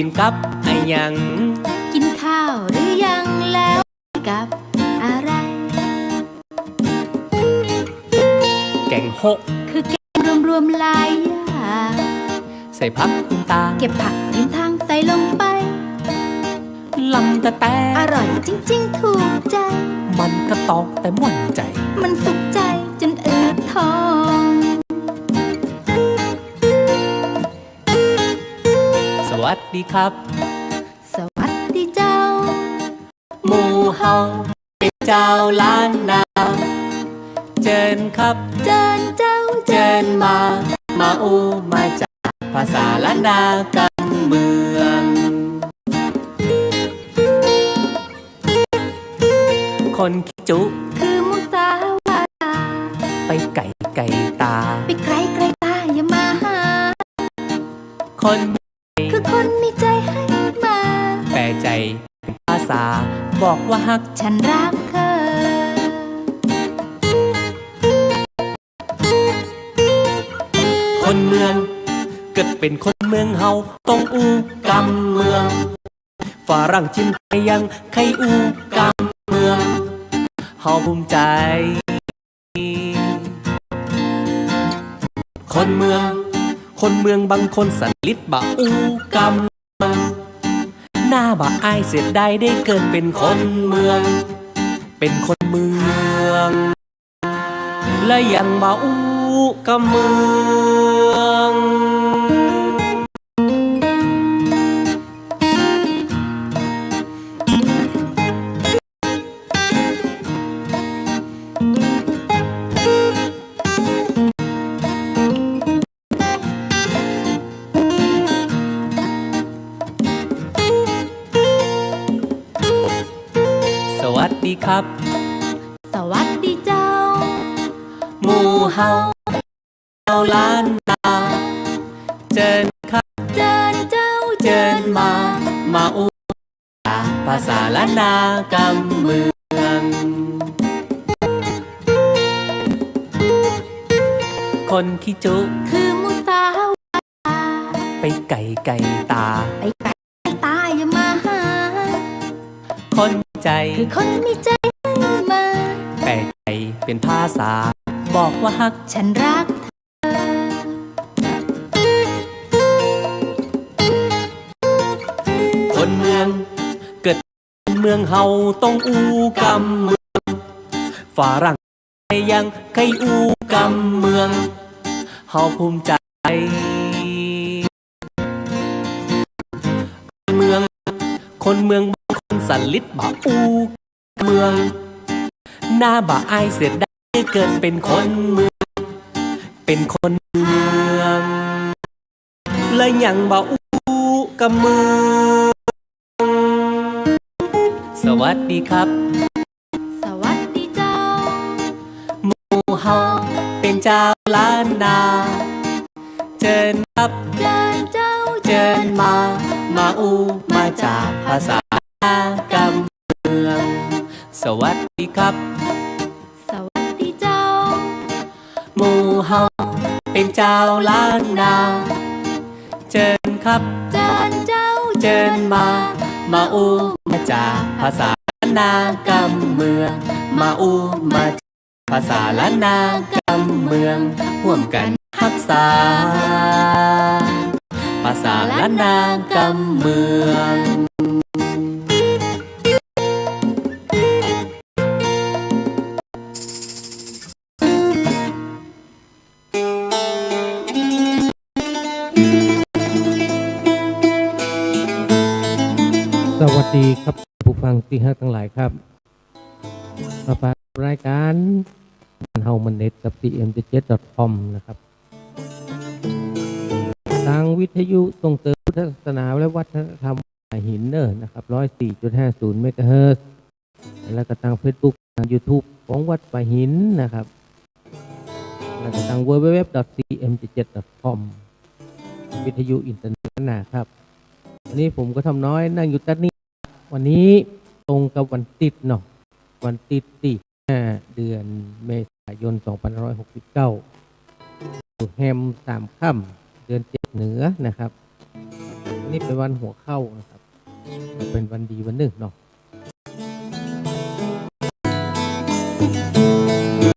กินกับไอ้ยังกินข้าวหรือยังแล้วกับอะไรแกงหกคือแกงรวมหลายอย่างใส่ผักริมตาเก็บผักริมทางใส่ลงไปลำแต่อร่อยจริงๆถูกใจมันก็ตอกแต่ม่วนใจมันสุขใจจนอืดท้องสวัสดีครับสวัสดีเจ้าหมู่เฮาเป็นเจ้าล้านนาเจิญครับเจิญเจ้าเจิญมาอูมาจากภาษาล้านนากำเมืองคนขี้จุคือมุสาวาทาไปไก่ตาไปไกลตาอย่ามาหาคนคือคนมีใจให้มาแปลใจเป็นภาษาบอกว่าฮักฉันรักเธอคนเมืองเกิดเป็นคนเมืองเฮาต้องอูกำเมืองฝรั่งจิ้มไทยยังใครอูกำเมืองเฮาภูมิใจคนเมืองบางคนสันลิดบะอูกำเมืองหน้าบะอายเสียดายได้เกิดเป็นคนเมืองเป็นคนเมืองและยังบะอูกำเมืองสวัสดีครับสวัสดีเจ้าหมู่เฮาเจ้าล้านนาเจิญครับเจิญเจ้าเจิญมาอูภาษาล้านนากำเมืองคนขี้จุคือมุสาวาทาไปไก่ตาไปไกลตาอย่ามาหาคนใจคือคนมีใจให้มาแปลใจเป็นภาษาบอกว่าฮักฉันรักเธอคนเมืองเกิดเมืองเฮาต้องอูกำเมืองฝรั่งยังใครอูกำเมืองเฮาภูมิใจคนเมืองบางคนสันลิดบะอูเมืองหน้าบะอายเสียดายเกิดเป็นคนเมืองเป็นคนเมืองและยังบะอูกำเมืองสวัสดีครับสวัสดีเจ้าหมู่เฮาเป็นเจ้าล้านนาเจิญครับเจิญเจ้าเจิญมาอูมาจากภาษากำเมืองสวัสดีครับสวัสดีเจ้าหมู่เฮาเป็นเจ้าล้านนาเจิญครับเจิญเจ้าเจิญมาอูมาจากภาษาล้านนากำเมืองมาอูมาจากภาษาล้านนากำเมืองร่วมกันรักษาภาษาล้านนากำเมืองสวัสดีครับผู้ฟังที่ฮักทั้งหลายครับมาฟังรายการเฮามันเน็ตกับ cm77.com นะครับทางวิทยุส่งเสริมพุทธศาสนาและวัฒนธรรมหินเนอร์นะครับ 104.50 เมกะเฮิรตซ์แล้วก็ทาง Facebook ทาง YouTube ของวัดป่าหินนะครับแล้วก็ทาง www.cm77.com วิทยุอินเทอร์เน็ตนะครับวันนี้ผมก็ทำน้อยนั่งอยู่ตั้งนี้วันนี้ตรงกับวันติดเนาะวันติด5เดือนเมษายน 2569แฮม3 ค่ำเดือน7เหนือนะครับ นี่เป็นวันหัวเข้านะครับเป็นวันดีวันหนึ่งเนาะ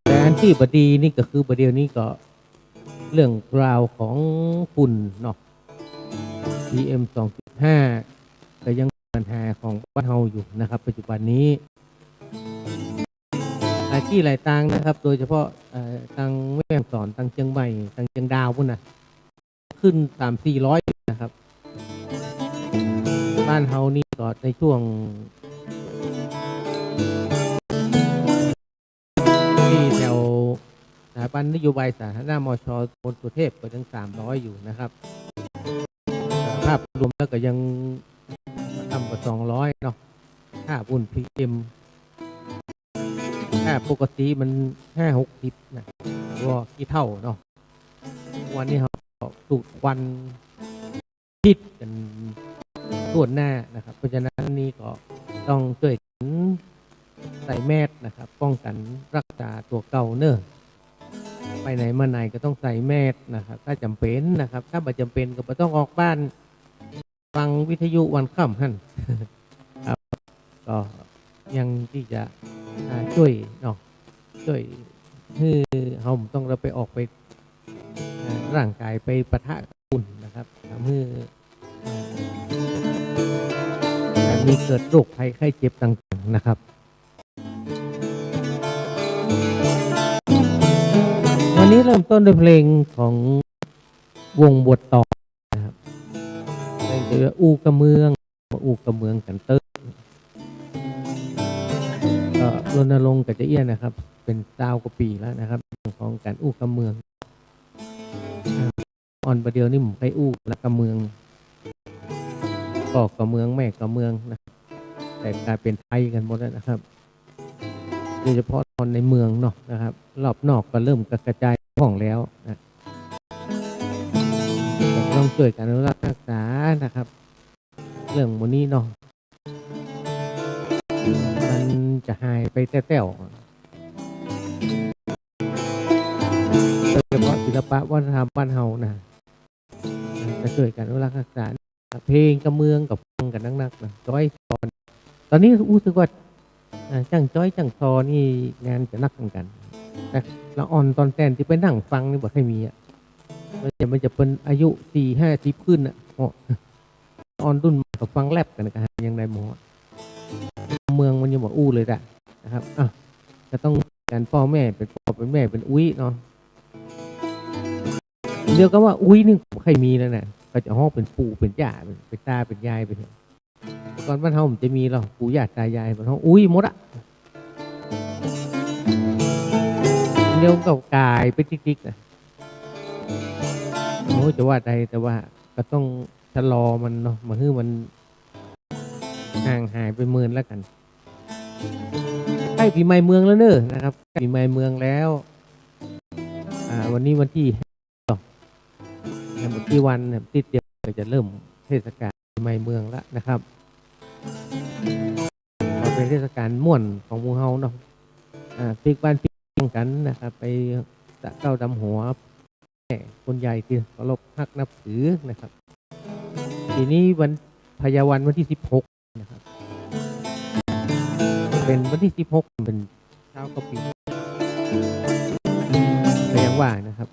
แต่อันที่บดีนี่ก็คือบดีนี้ก็เรื่องราวของฝุ่นเนาะ PM 2.5 ก็ยังปัญหาของบ้านเฮาอยู่นะครับปัจจุบันนี้ที่หลายต่างนะครับโดยเฉพาะทางแม่ฮ่องสอนทางเชียงใหม่ทางเชียงดาวพุ่นนะขึ้น300-400นะครับบ้านเฮานี่ก็ในช่วงที่แถวสถาบันนโยบายสาธารณมช.มณฑลสุเทพก็ยัง300อยู่นะครับภาพรวมแล้วก็ยังต่ำกว่า200เนาะค่าฝุ่น PM ค่าปกติมัน5-60นะก็กี่เท่าเนาะวันนี้เขาสูดควันพิษกันทั่วหน้านะครับเพราะฉะนั้นนี่ก็ต้องช่วยกันใส่แมสนะครับป้องกันรักษาตัวเก่าเนอะไปไหนมาไหนก็ต้องใส่แมสนะครับถ้าจำเป็นนะครับถ้าไม่จำเป็นก็ไม่ต้องออกบ้านฟังวิทยุวันค่ำหั่นครับก็ยังที่จะช่วยเนาะช่วยคือเราต้องเราไปออกไปร่างกายไปปะทะฝุ่นนะครับทำให้มีเกิดโรคภัยไข้เจ็บต่างๆนะครับวันนี้เริ่มต้นด้วยเพลงของวงบทต่อนะครับเพลงชื่ออู้กระเมืองกันเตอร์ก็รณรงค์กับเจ๊เอี้ยนนะครับเป็น20 กว่าปีแล้วนะครับของการอู้กระเมืองอ่อนประเดียวนี่ผมไปอู้และกระเมืองก็กระเมืองแม่กระเมืองนะแต่กลายเป็นไทยกันหมดแล้วนะครับโดยเฉพาะตอนในเมืองเนาะนะครับรอบนอกก็เริ่มกระจายห้องแล้วนะต้องช่วยกันอนุรักษ์รักษานะครับเรื่องวันนี้เนาะมันจะหายไปแต้วโดยเฉพาะศิลปะวัฒนธรรมบ้านเฮานะจะช่วยกันอนุรักษ์รักษาเพลงกระเมืองกับฟังกันนักๆนะจ้อยตอนนี้รู้สึกว่าจังจ้อยจังซอนี่งานจะนักกันแต่ละอ่อนตอนแตนที่ไปนั่งฟังนี่บอกให้มีอ่ะมันจะเป็นอายุ40-50ขึ้นอ่ะอ่อนรุ่นกับฟังแรปกันกันยังไงหมอเมืองมันยังบอกอู้เลยนะครับจะต้องการพ่อแม่เป็นพ่อเป็นแม่เป็นอุ้ยเนาะเดียวก็ว่าอุ้ยนี่ใครมีแล้วนะก็จะห้องเป็นปู่เป็นย่าเป็นตาเป็นยายไปเถอะก่อนบ้านเฮามันจะมีหรอปู่ย่าตายายบ้านเฮาอุ้ยหมดอะเดียวก็กลายเป็นติ๊กๆนะโอ้จะว่าใดแต่ว่าก็ต้องชะลอมันเนาะมาให้มันห่างหายไปเมินแล้วกันใกล้ปีใหม่เมืองแล้วเนอะนะครับปีใหม่เมืองแล้ววันนี้วันที่วันติดเดียวจะเริ่มเทศกาลปีใหม่เมืองแล้วนะครับเป็นเทศกาลม่วนของหมู่เฮาเนาะปีบ้านปีกันนะครับไปตะเก้าดำหัวคนใหญ่ที่เคารพฮักนับถือนะครับทีนี้วันพยาวันวันที่16นะครับเป็นวันที่16เป็นเช้าก็ปีก็ยังว่านะครับ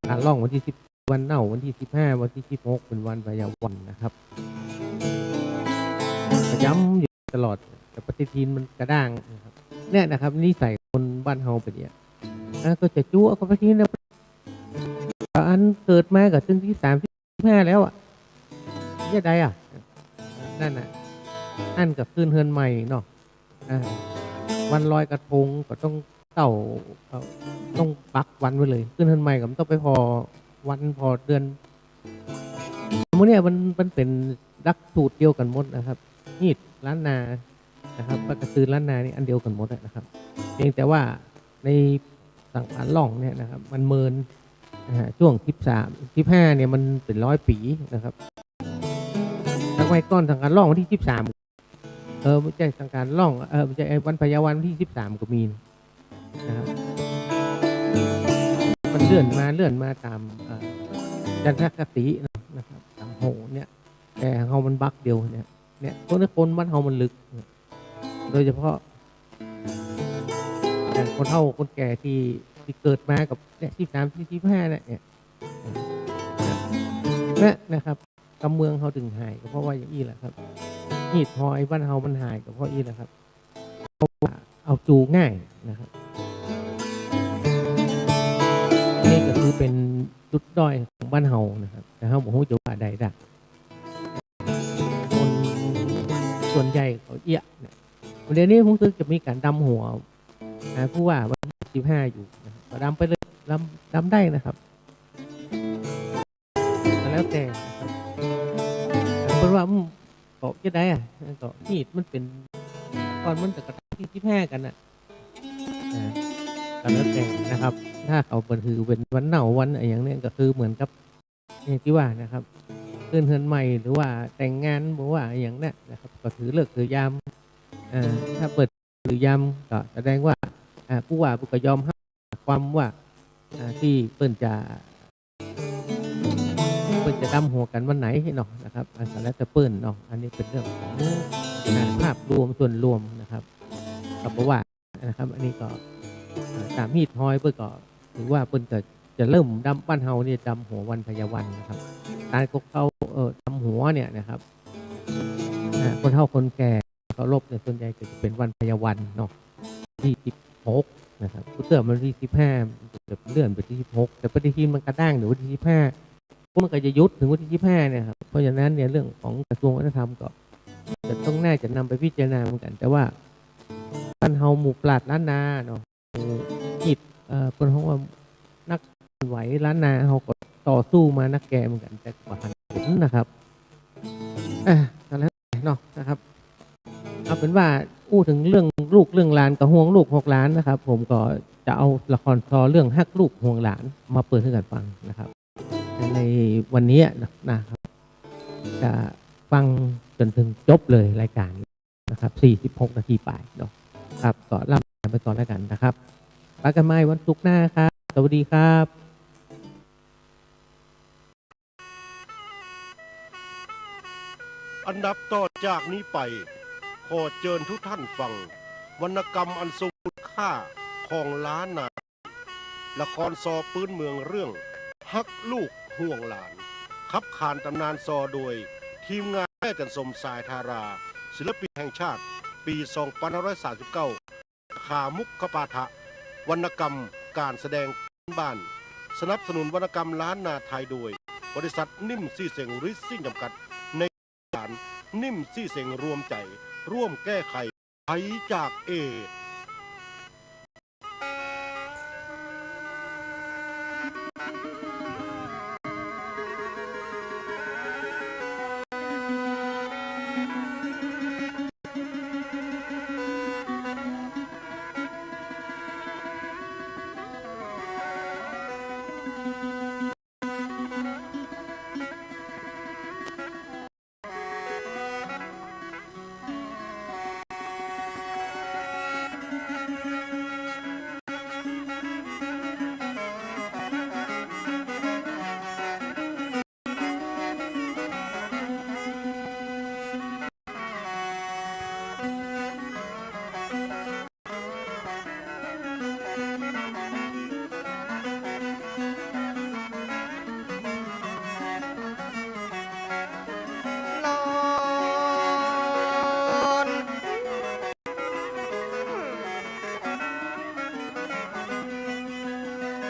การล่องวันที่10วันเน่าวันที่15วันที่16เป็นวันพยาวันนะครับย้ำอยู่ตลอดแต่ปฏิทินมันกระด้างนะครับเนี่ยนะครับนิสัยคนบ้านเฮาเป็นอย่างก็จะจู้ก็ปฏิทินนะอันเกิดมากับถึงที่35แล้วอ่ะยังไงอ่ะนั่นน่ะอันกับคืนเฮือนใหม่เนาะวันลอยกระทงก็ต้องต้องปักวันไว้เลยคืนเฮือนใหม่ก็ต้องไปพอวันพอเดือนมื้อเนี่ยมันเป็นดักสูตรเดียวกันหมดนะครับนี่ล้านนานะครับกระตือล้านนานี่อันเดียวกันหมดนะครับเพียงแต่ว่าในสังขารล่องเนี่ยนะครับมันเมินช่วง13-15เนี่ยมันเป็น100 ปีนะครับทั้งไว้ก้อนสังขารล่องวันที่13ไม่ใช่สังขารล่องไม่ใช่วันพยาวันวันที่13ก็มีนะครับมันเลื่อนมาตามจันทรคตินะครับ โหเนี่ยแต่เฮามันบักเดียวเนี่ยคนบ้านเฮามันลึกโดยเฉพาะอย่างคนเฒ่าคนแก่ที่เกิดมากับเนี่ย13 45เนี่ยนะครับกำเมืองเฮาถึงหายก็เพราะว่าอย่างนี้แหละครับหีดพอยบ้านเฮามันหายก็เพราะอีแหละครับเพราะว่าเอาจูง่ายนะครับนี่ก็คือเป็นจุดด้อยของบ้านเฮานะครับแต่เฮาบ่ฮู้จะว่าใดได้คนส่วนใหญ่เขาเอี้ยเนี่ยวันเดี๋ยวนี้ผมรู้สึกจะมีการดำหัวผู้ว่าวันที่15อยู่นะครับก็ดำไปเลยดำได้นะครับแล้วแต่นะครับเพราะว่าเกาะจะได้อะเกาะนี่มันเป็นตอนมันจะกระทั่งที่15กันน่ะก็แล้วแต่นะครับถ้าเขาเป็นคือเป็นวันเหนาวันอะไรอย่างนี้ก็คือเหมือนกับอย่างที่ว่านะครับเพื่อนใหม่หรือว่าแต่งงานหรือว่าอย่างนี้นะครับก็ถือเลิกถือยามถ้าเปิดถือยามก็แสดงว่าผู้ว่าผู้ก็ยอมให้ความว่าที่เปิ้นจะดำหัวกันวันไหนให้เนาะนะครับแล้วจะเปิ้นเนาะอันนี้เป็นเรื่องของภาพรวมส่วนรวมนะครับกับผู้ว่านะครับอันนี้ก็ตามฮีดฮอยเปิ้นก็ถือว่าเปิ้นจะเริ่มดำบ้านเฮาเนี่ยดำหัววันพยาวันนะครับการกเขาดำหัวเนี่ยนะครับคนเฒ่าคนแก่เคารพเนี่ยส่วนใหญ่จะเป็นวันพยาวันเนาะที่16นะครับผู้เตือนมันที่15จะเลื่อนไปที่16แต่ปฏิทินมันกระด้างหรือวันที่15มันก็จะยุดถึงวันที่25เนี่ยครับเพราะฉะนั้นเนี่ยเรื่องของกระทรวงวัฒนธรรมก็จะต้องน่าจะนำไปพิจารณาเหมือนกันแต่ว่าบ้านเฮาหมู่ปราชญ์ล้านนาเนาะหิดเป็นของว่านักไหวล้านนาเฮาก็ต่อสู้มานักแก่เหมือนกันแต่กว่าผลนะครับแล้วเนาะนะครับเอาเป็นว่าอู้ถึงเรื่องลูกเรื่องหลานกับห่วงลูกห่วงหลานนะครับผมก็จะเอาละครซอเรื่องฮักลูกห่วงหลานมาเปิดให้กันฟังนะครับในวันนี้นะครับจะฟังจนถึงจบเลยรายการนะครับ46 นาทีไปเนาะครับก็ลาไปก่อนแล้วกันนะครับไปกันใหม่วันศุกร์หน้าครับสวัสดีครับอันดับต่อจากนี้ไปขอเชิญทุกท่านฟังวรรณกรรมอันทรงคุณค่าของล้านนาละครซอพื้นเมืองเรื่องฮักลูกห่วงหลานขับขานตำนานซอโดยทีมงานแม่จันสมสายธาราศิลปินแห่งชาติปี2539ขามุกขปาฐะวรรณกรรมการแสดงบ้านสนับสนุนวรรณกรรมล้านนาไทยโดยบริษัทนิ่มซี่เซ็งริซซิ่งจำกัดในการนิ่มซี่เซ็งรวมใจร่วมแก้ไขภัยจากเอ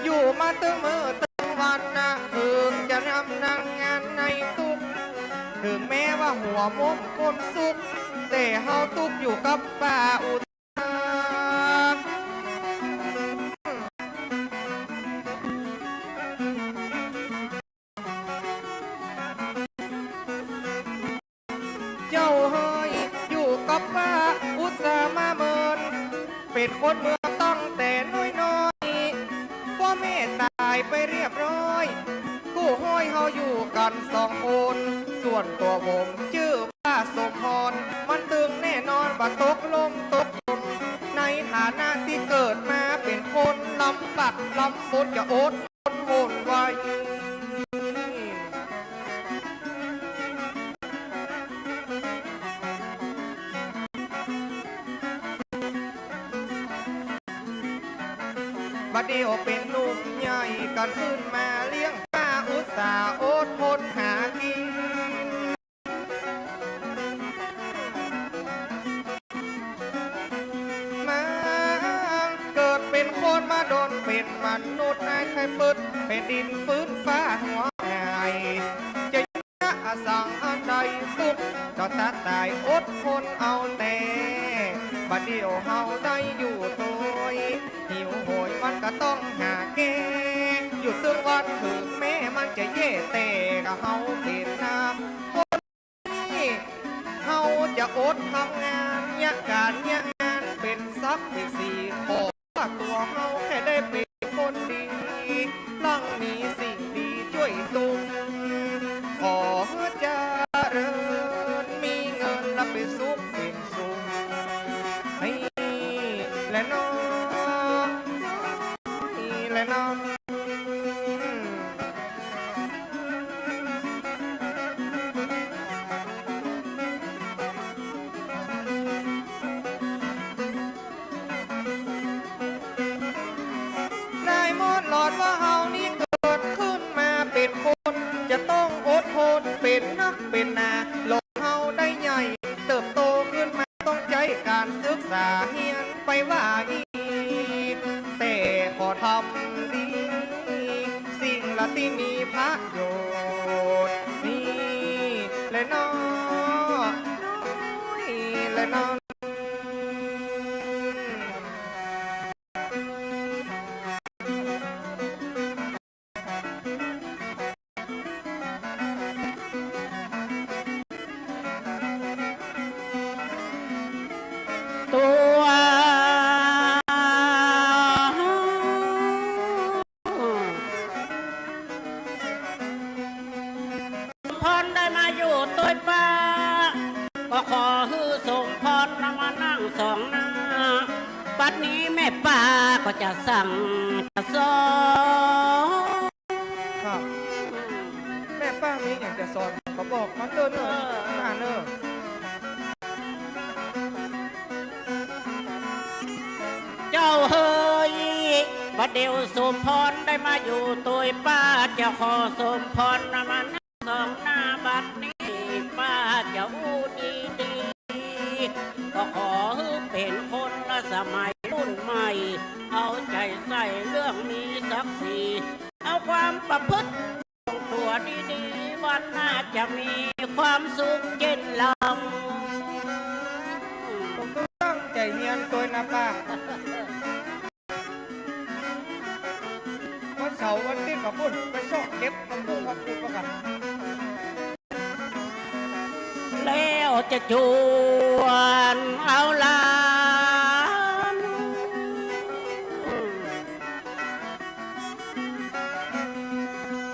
อยู่มาตึงมือตึงวันนะถึงจะทำนั่งงานในตุกถึงแม้ว่าหัวมุมคนสุขแต่เฮาตุกอยู่กับป่าอุทานเจ้าเฮยอยู่กับป่าอุตสามาเมินเป็นคนเมืองตั้งแต่น้อยพ่อแม่ตายไปเรียบร้อยกู้ห้อยเฮาอยู่กัน2 คนส่วนตัวผมชื่อป้าสมพรมันตึงแน่นอนว่าตกลงตกลงในฐานะที่เกิดมาเป็นคนลำบักลำบนจะอดทนโหนไว้ บัดเดียวเป็นหนุ่มใหญ่กันขึ้นมาเลี้ยงป้าอุตสาห์อดทนหากินมาเกิดเป็นคนมาโดนเป็นมนุษย์นายใครปึดเป็นดินฟื้นฟ้าหัวหายจะยะสั่งอันใดปุ๊บจะตัดตายอดทนเอาแต่บัดเดียวเฮาได้อยู่ตัวหิวโหยมันก็ต้องหาแก้อยู่ตึงวันถึงแม้มันจะเย่แต่ก็เฮาเห็นน้ำคนนี้เฮาจะอดทำงานยะการยะงานเป็นซับที่สี่ขอตัวเฮาแค่ได้เป็นคนดีลังมีสิ่งดีช่วยตุงขอเจริญมีเงินและไปสุขเป็นสุขให้และน้องและน้องได้หมดหลอดว่าเฮานี่เกิดขึ้นมาเป็นคนจะต้องอดทนเป็นนักเป็นนาหลงเฮาได้ใหญ่เติบโตขึ้นมาต้องใจการศึกษาเฮียนไปว่าอีกแต่ขอทำดีสิ่งละที่มีพระโยชน์นี่และน้อยและน้อยตัวพรได้มาอยู่ตัวป้าก็ขอฮือส่งพรนำมานั่งสองหน้าปัดนี้แม่ป้าก็จะสั่งจะสอน ครับแม่ป้ามีอย่างจะสอนเขาบอกมันเดินเนอะหน้าเนอะ เจ้าเฮ้ยบัดเดียวสมพรได้มาอยู่ตัวป้าจะขอสมพรนำมานั่งสองหน้าบัดนี้ป้าจะอู้ดีดีก็ขอให้เป็นคนละสมัยรุ่นใหม่ เอาใจใส่เรื่องมีศักดิ์ศรีเอาความประพฤติของตัวดีๆวันหน้าจะมีความสุขเย็นลำ ผมต้องตั้งใจเรียนตัวนะป้าวันเสาร์วันอาทิตย์กับพุ่นไปซ่อเก็บกับพุ่นกับพุ่นประกัน แล้วจะชวนเอาลาน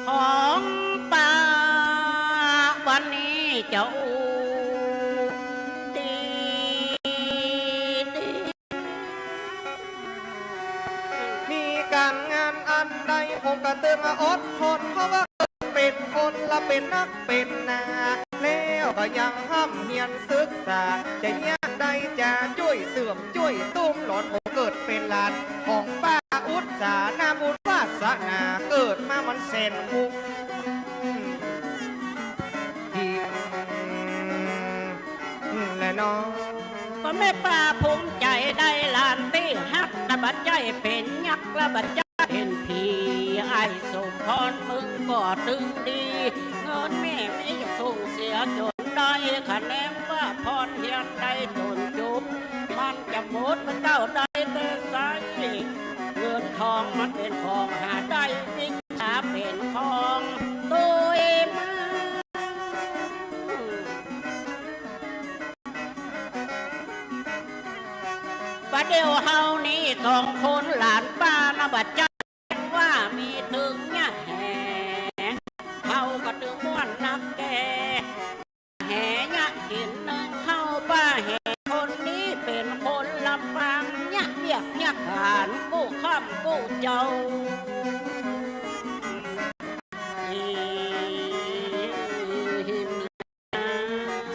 ของป่าวันนี้จะอูดีดี มีการงานอันใดผมก็เตือนมาอดทนเพราะว่าเป็นคนละเป็นนักเป็นนาแล้วก็ยังห้ามเรียนศึกษาจะย่างใดจะช่วยเติมช่วยตุ้มหลอนผมเกิดเป็นหลานของป้าอุตสาหนาบุญวาสนาเกิดมามันเซนคุกและน้อง ก็แม่ป้าภูมิใจได้หลานที่ฮักระบัดใจเป็นยักษ์ระบัดใจเป็นผีไอ้สมพรมึงก็ตึงดีเงินแม่ไม่จะส่งเสียจนได้คะแนนว่าพรเฮียนได้จนจุบมันจะหมดมันเจ้าได้แต่ใสเงินทองมันเป็นของหาได้วิชาเป็นของตัวเองมา ประเดี๋ยวเฮานี่สองคนหลานป้านะบัดใจว่ามีถึงเนี่ยแห่เฮาก็ถึงม่วนนักแก่แห่เนี่ยกินหนึ่งเข้าป้าแห่คนนี้เป็นคนลำพังเนี่ยเบียกเนี่ยขานกู้ข้ามกู้เจ้า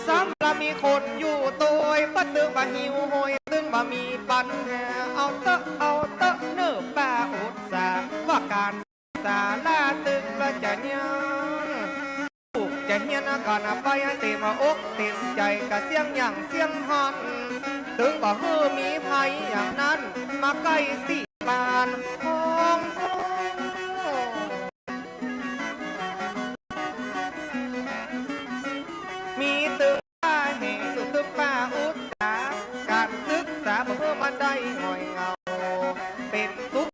ซ้ำละมีคนอยู่ตัวปัดตึงบ่หิวโหยตึงบ่มีปัญหาเอาเตอะเนอป้าอุต การสาลาตึกและจะยังลูกจะเฮียนก่อนไปเต็มอกเต็มใจกะเสียงอย่างเสียงฮอนถึงบ่ฮือมีภัยอย่างนั้นมาใกล้ตีบานของมีตึกป้าเหงอยู่ตึกป้าอุตสาหการศึกษาบ่ฮือมาได้หน่อยเงาเป็นทุก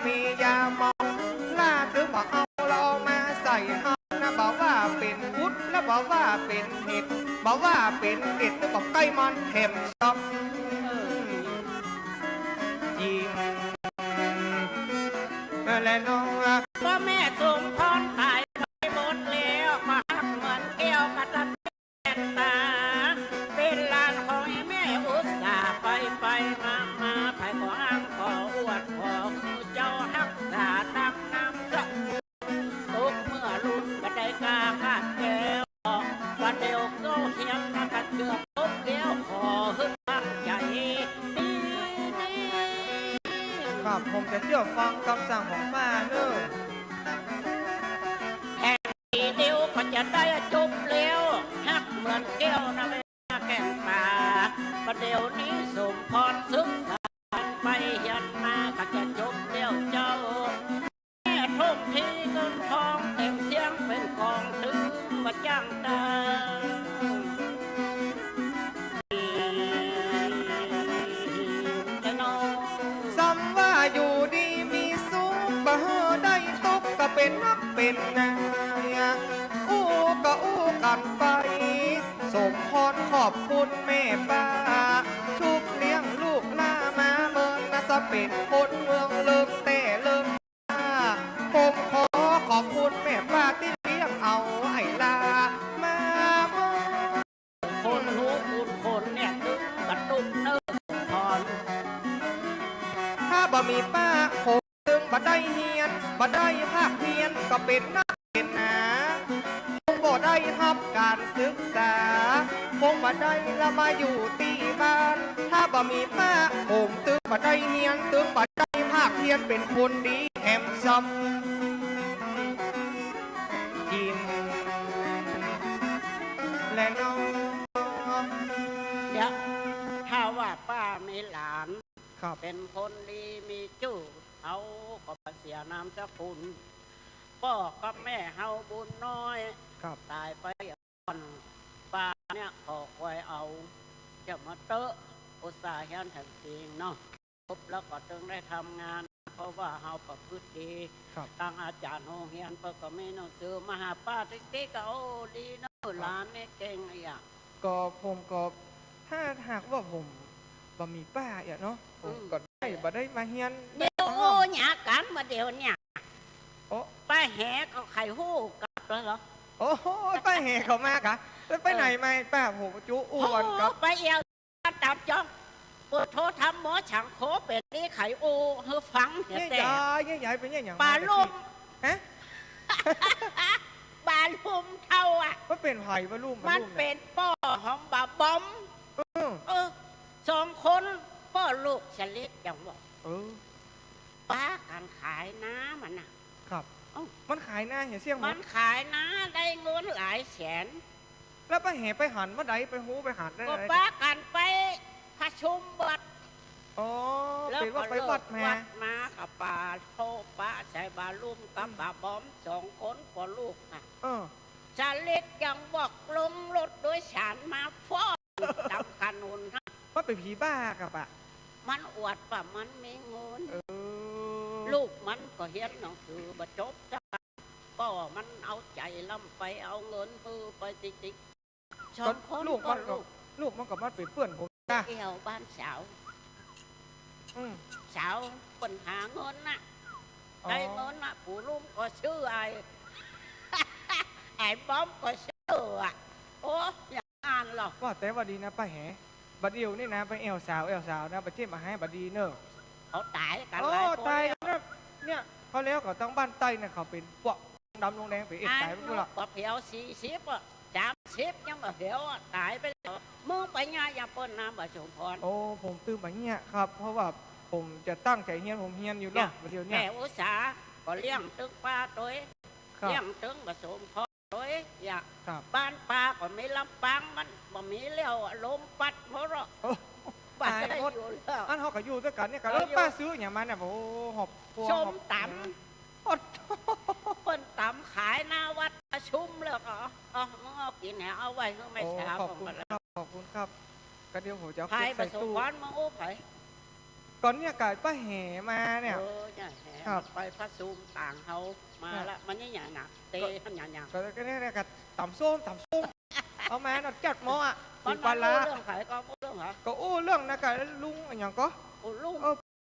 มียาหมองล่าถึงบอกเอาเรามาใส่ห้องนะบอกว่าเป็นวุฒแล้วบอกว่าเป็นเห็ดบอกว่าเป็นเห็ดแล้วบอกใกล้มันเข็มชอบยิ้มและน้อง พ่อแม่สมพรตายไปหมดแล้วมาหักเหมือนแก้วกระตันแก่นตาเป็นลานของแม่อุตส่าห์ไปมาไผ่ขออ้างขออวดขอคือเจ้าหักษาดังน้ำจะตกเมื่อรุ่นบันไดกาขาดแก้ววันเดียวก็เฮียมนักเกือบตกเดียวขอฮึดตั้งใจดี ครับผมจะเที่ยวฟังคำสั่งของป้าเนอะ แห่งเดียวก็จะได้จบเร็วหักเหมือนแก้วนะแม่แก่นป่าประเดี๋ยวนี้สมพรซึกษาไปเฮียนมาก็จะจบเร็วเจ้าแม่ทุ่มทีเงินทองเต็มเสียงเป็นกองถึงมาจ้างตาซ้ำว่าอยู่ดีมีสุขบ่ได้ตกก็เป็นนักเป็นนายอู้ก็อู้กันไปสมพรขอบคุณแม่ป้าชุบเลี้ยงลูกหน้ามาเมืองน่าจะเป็นคนเมืองเลิกแต่เลิกผมขอขอบคุณแม่ป้าที่เลี้ยงเอาไอ้ลามาเมือง คนรู้คุณคนเนี่ยตึงกระตุ้มเนื้อพร ถ้าบ่มีป้าผมตึงบ่ได้เฮียนบ่ได้ภาคเฮียนก็เป็นนักเป็นหนาคงบ่ได้ทับการศึกษาคงบ่ได้ละมาอยู่ตีบ้าน ถ้าบ่มีป้าผมตึงบ่ได้เฮียนตึงบ่ได้ภาคเฮียนเป็นคนดีแหมซ้ำกินและน้อง เดี๋ยวถ้าว่าป้ามีหลาน ครับ เป็นคนดีมีจู้เอาก็มาเสียน้ำสกุลพ่อกับแม่เฮาบุญน้อย ครับ ตายไปก่อนป้าเนี่ยออกไว้เอาจะมาเตอะอุตส่าห์ยันถึงจริงเนาะครบแล้วก็จึงได้ทำงาน เพราะว่าเฮาประพฤติดี ครับ ทางอาจารย์โรงเรียนเพิ่นก็มีหนังสือมาหาป้าติ๊กๆก็โอ้ดีเนาะหลานเนี่ยเก่งไอ้อะ ก็ผมก็ถ้าหากว่าผมบ่มีป้าอย่างเนาะผมก็ได้บ่ได้มาเฮียน เดี๋ยวโอ้หยากันมาเดี๋ยวเนี่ย โอ้ ป้าแหก็ไข่หู้กลับแล้วเหรอ โอ้โหป้าแห่เขามากอะแล้วไปไหนมาป้าผมจุอ้วนครับ ไปเอวตับจ้องปวดโททำหมอฉังโคเป็ดนี่ไข่อูเฮือฟังเดี๋ยว เนี่ย แต่ ยายเนี่ยยายเป็นอย่าง ปลาลุ่ม ฮะ ปลาลุ่มเท่าอ่ะ ว่าเป็นไผ่ปลาลุ่ม มันเป็นป้อของบาบอมสองคนป้อลูกฉลิดจังบอก ป้าการขายน้ำมันน่ะ ครับ เอ้า มันขายหน้าเห็นเสี่ยง มันขายน้ำได้เงินหลายแสน แล้วป้าแห่ไปหันเมื่อใดไปหูไปหันได้ ก็ ไหน ป้ากันไปประชุมบัด อ๋อ แล้ว เป็น ก็ ว่าไป เลิ วั ก ดมา วัดมากับป้าโทป้าใส่บาลุ่มกับบาบอมสองคนพ่อลูกน่ะ เออ ชาเล็กยังบอกลงรถโดยสารมาฟ้อนตามขนุนนะ ว่าเป็นผีบ้ากับอะ มันอวดว่ามันมีเงิน เออ ลูกมันก็เฮียนหนังสือบ่จบจ้ะก็มันเอาใจล่ำไปเอาเงินเพื่อไปติ๊กๆสองคน ลูก ก็ มันก็ ลูก ลูกมันก็มาเป็นเพื่อนผมจ้ะ เอวบ้านสาว อืม สาวปัญหาเงินน่ะ อ๋อ ได้เงินน่ะผู้ลุงก็ชื่อไอ้ ไอ้บอมก็ชื่ออ่ะโอ้อย่างอ่านหรอก ว่าแต่ว่าดีนะป้าแห่บัดเดียวนี่นะไปแอวสาวนะไปเทียบมาให้บัดดีเนอะ เขาตายกัน โอ้ หลายคน ตายแล้วนะเนี่ยเขาแล้วก็ต้องบ้านใต้เนี่ยเขาเป็นพวกดำลงแดงไปเอ็ด อา ตายไปหม ยุ ดละ ก็เพียว40อ่ะ30ยังบ่เพียวอะตายไปแล้วมึงไปง่ายอย่าเปิ้นน้ำบ่สมพร โอ้ผมตื่นมาเนี่ยครับ เพราะว่าผมจะตั้งใจเฮียนผมเฮียนอยู่เนาะบัดเดียวเนี่ย แม่อุตสาห์ ก็เลี้ยงตึงปลาตัว ครับ เลี้ยงตึงผสมพอตัวอยาก ครับ บ้านปลาก็ไม่ลำปางมันบ่มีเลี้ยวลมปัดเพราะเรา โอ้ บ้าน ตาย ได้ หมด อยู่แล้ว อันเขาก็อยู่ด้วยกันเนี่ยกัน เออ แล้วป้าซื้ออย่างมาเนี่ยโอ้หอบพวง ส้ม หอบ ต อด ำเปิ้นตำขายหน้าวัดประชุมแล้วก็อ๋อมึงเอากินแหนเอาไว้เมื่อไม่ โอ้ เช้า ขอบคุณครับขอบคุณครับก็เดี๋ยวผมจะเอา ขาย เก็บ ผ ใส่ สม ตู้ พรมึงโอ้ไผ ก่อนเนี่ยกายป้าแห่มาเนี่ย เออเนี่ยแห ครับ ไปพระซูมต่างเฮามาละมันนี่อย่างหนักเตะมันอย่างหนัก ก็เนี่ยก็ต่ำส้มเอามาเนาะจัดหม้ออ่ะ มั ปู น ปลา มา ร้า เรื่องขายก็เรื่องเหรอ ก็อู้เรื่องนะกะลุงอย่างก็ โอ้ลุง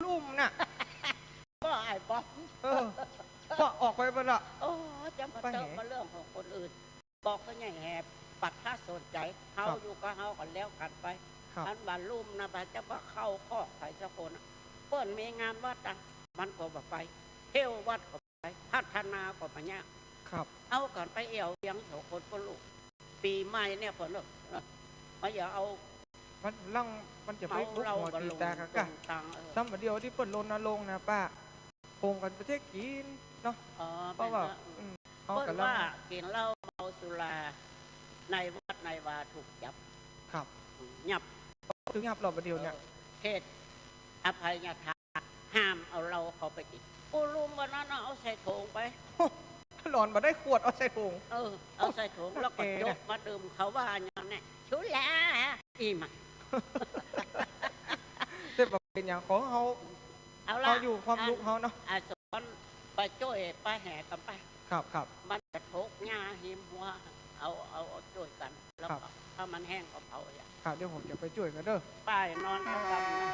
ลุ่มน่ะ ก็ไอ้ป๊อก เออก็ออกไปบ่ละ โอ้จะมา ป้า เติ แห มมาเรื่องของคนอื่น บอกก็ยังแหบปัดถ้าสนใจเฮา ครับ อยู่ก็เฮากันแล้วกันไป ครับ อันบาลุ่มนะบาจะมาเข้าข้อใส่สักคนน่ะเปิ้นมีงานวัดอ่ะมันก็บ่ไปเที่ยววัดก็ไปพัฒนาก็ปัญญา ครับ เอากันไปเอวเลี้ยังสองคนก็ลูกปีใหม่เนี่ยเพิ่นเลิกมาอย่าเอา มันลังมันจะไป เอา บุก เรา หัว กัน ตี ลง ตากะกะ ตังเออ ซ้ำประเดียวที่เปิดลนลงค์นะป้าโกงกันประเทศจีนเนาะ เออ เพราะว่าเอา เปิ้ กัน น แล้ว ว่ากินเหล้าเมาสุราในวัดในวาถูกจับ ครับ ยับ ถึงยับเราประเดียวเนี่ย เทศอภัยทานห้ามเอาเราเขาไปกินปูลุมวันนั้นน่ะเอาใส่ถุงไป หลอนมาได้ขวดเอาใส่ถุง เอาใส่ถุงแล้วก็ โอเค ยกมาดื่มเขาว่าอย่างนี้ชุแลอีมา แต่แบบเป็นอย่างของเขา เอาละ เขาอยู่ความลุกเขาเนาะ อาสอนไปช่วยไปแห่กันไป ครับครับ มันจะทุกหญ้าหิมหัวเอาช่วยกัน แล้ว ครั ก็ บ ถ้ามันแห้งก็เผาอย่าง ครับเดี๋ยวผมจะไปช่วยกันเด้อ ป้ายนอนกำลังนะ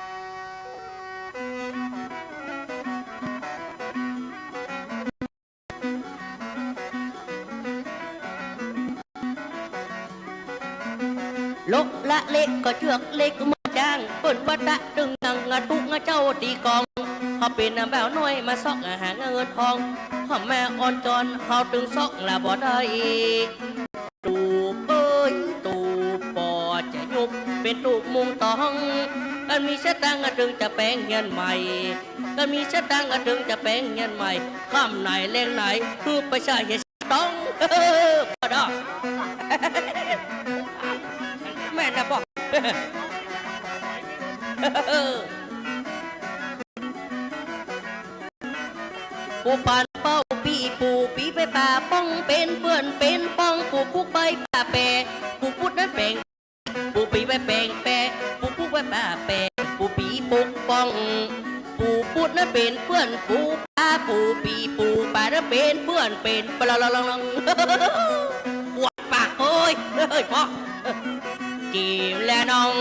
ลกละเล็กก็เชือกเล็กมาจ้างเปิ้นบัดะดึงงังงะตุกงะเจ้าตีกองเขาเป็นแบวน้อยมาซอกหาเงินทองเขาแม่อ่อนจอนเขาตึงซอกละบ่ได้ตูบเอ้ยตูบปอจะยุบเป็นตูบมุงตองกันมีสตังค์ถึงจะแปลงเงินใหม่กันมีสตังค์ถึงจะแปลงเงินใหม่ข้ามไหนเล่งไหนคือประชาชนต้องพอดอก แม่นะบอกปูปานเป้าปีไปป่าป้องเป็นเพื่อนเป็นป้องปูปุกใบป่าแปรปูพุดนั้นแปลงปูปีไปแปลงแปรปูปุกใบป่าแปรปูปีปุกป้องปูพุดนั้นเป็นเพื่อนปูป่าปูปีปูป่านั้นเป็นเพื่อนเป็นปลาลองปวดปากเอ้ยพ่อจีบและน้อง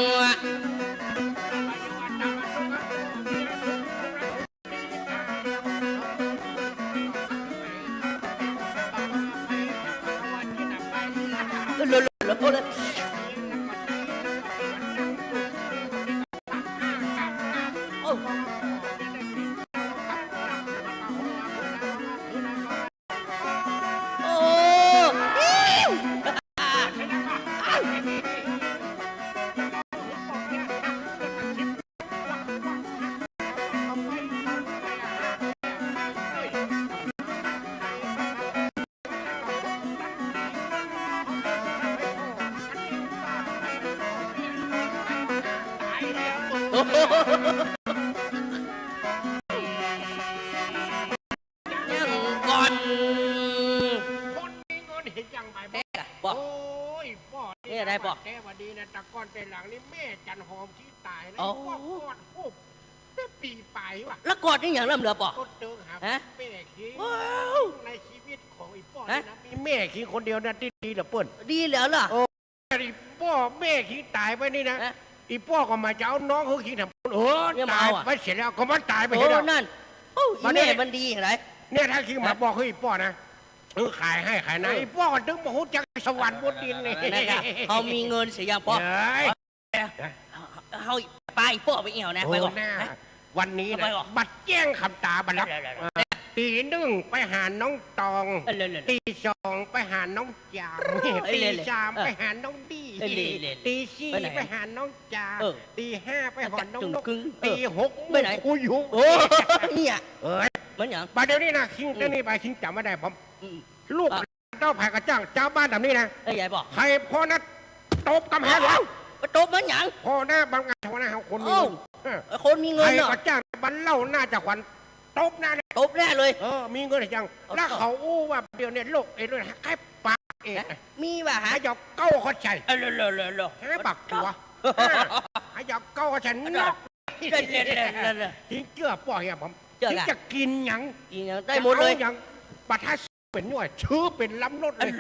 ยังก่อน คนมีเงินเห็นยังไง แท้ล่ะบอก โอ้ยพ่อ นี่อะไรบอก แต่วันดีนะตะก้อนแต่หลังนี่แม่จันหอมที่ตายนะ โอ้ พ่อกอดโอ้ได้ปีไปว่ะ แล้วกอดนี่อย่างเริ่มเหลือบอก ก็เดินหา ฮะ แม่คิง ว้าว ในชีวิตของไอ้พ่อ ฮะ นี่นะมีแม่คิงคนเดียวนะที่ดีเหลือเปิ้ล ดีแล้วล่ะ ไอ้พ่อแม่คิงตายไปนี่นะ ฮะ ไอ้พ่อก็มาจะเอาน้องเขาคิงทำเนี่ยมา ตาย เอาอะ ไปเสร็จแล้วก็มันตายไป โอ้ เห็นแล้ว นั่นโอ้ยแม่มันดีอะไร เนี่ยถ้าคิงมาบอกให้ไอ้พ่อนะขายให้ขายนะไอ้พ่อก็ถึงบอกจักสวรรค์บนดินนี่ นะครับเขามีเงินเสียอย่างพอ เฮ้ย เขาไปพ่อไปเอี่ยวนะไปก่อน หน้าวันนี้ เอาไป นะ เหรอ บัดแจ้งคำตาบัดแล้วตีหนึ่งไปหาน้องตอง เลย ตีสองไปหาน้องจาม เอ้ย ตี เลย สาม เออ ไปหาน้องดี เอ้ยเลย ตีสี่ ไปไหน ไปหาน้องจา เออ ตีห้าไปหาน้องนก กึ่งๆ ตีหก ไปไหน คุยอยู่ โอ้เนี่ย เอ้ย ม มันหยัง บัดเดี๋ยวนี้นะคิงเดี๋ยวนี้ไปคิงจำไม่ได้ผม อืม ลูกเจ้าแผ่กระจ้างเจ้าบ้านแบบนี้นะ ไอ้ใหญ่บอก ใครพ่อนัดตบกำแพงหลวง ไปตบมันหยัง พ่อหน้าบางงานชาวนาเขาคนมี เอ้า เงิน ไอ้คนมี ใค เงิ ร นเนาะ กระจ้างบันเล่าหน้าจากวันตบหน้าเนี่ย ตบแน่เลย มีเงินหรือยังแล้วเขาอู้ว่าเดี๋ยวนี้โลกเอ็นด้วยแค่ปากเอง มีป่ะฮะ ให้หยอกเก้าเขาใจ เล แค่ปากตัวให้หยอกเก้าเขาใจนอก เล่น ทิ้งเกลือป่อยอะผม เกลือ ทิ้ง อะ จะกินหยัง กินหยังได้หมดเลย อาหยังบัตรทัสเป็นหน่วยชื่อเป็นล้ำรถเลย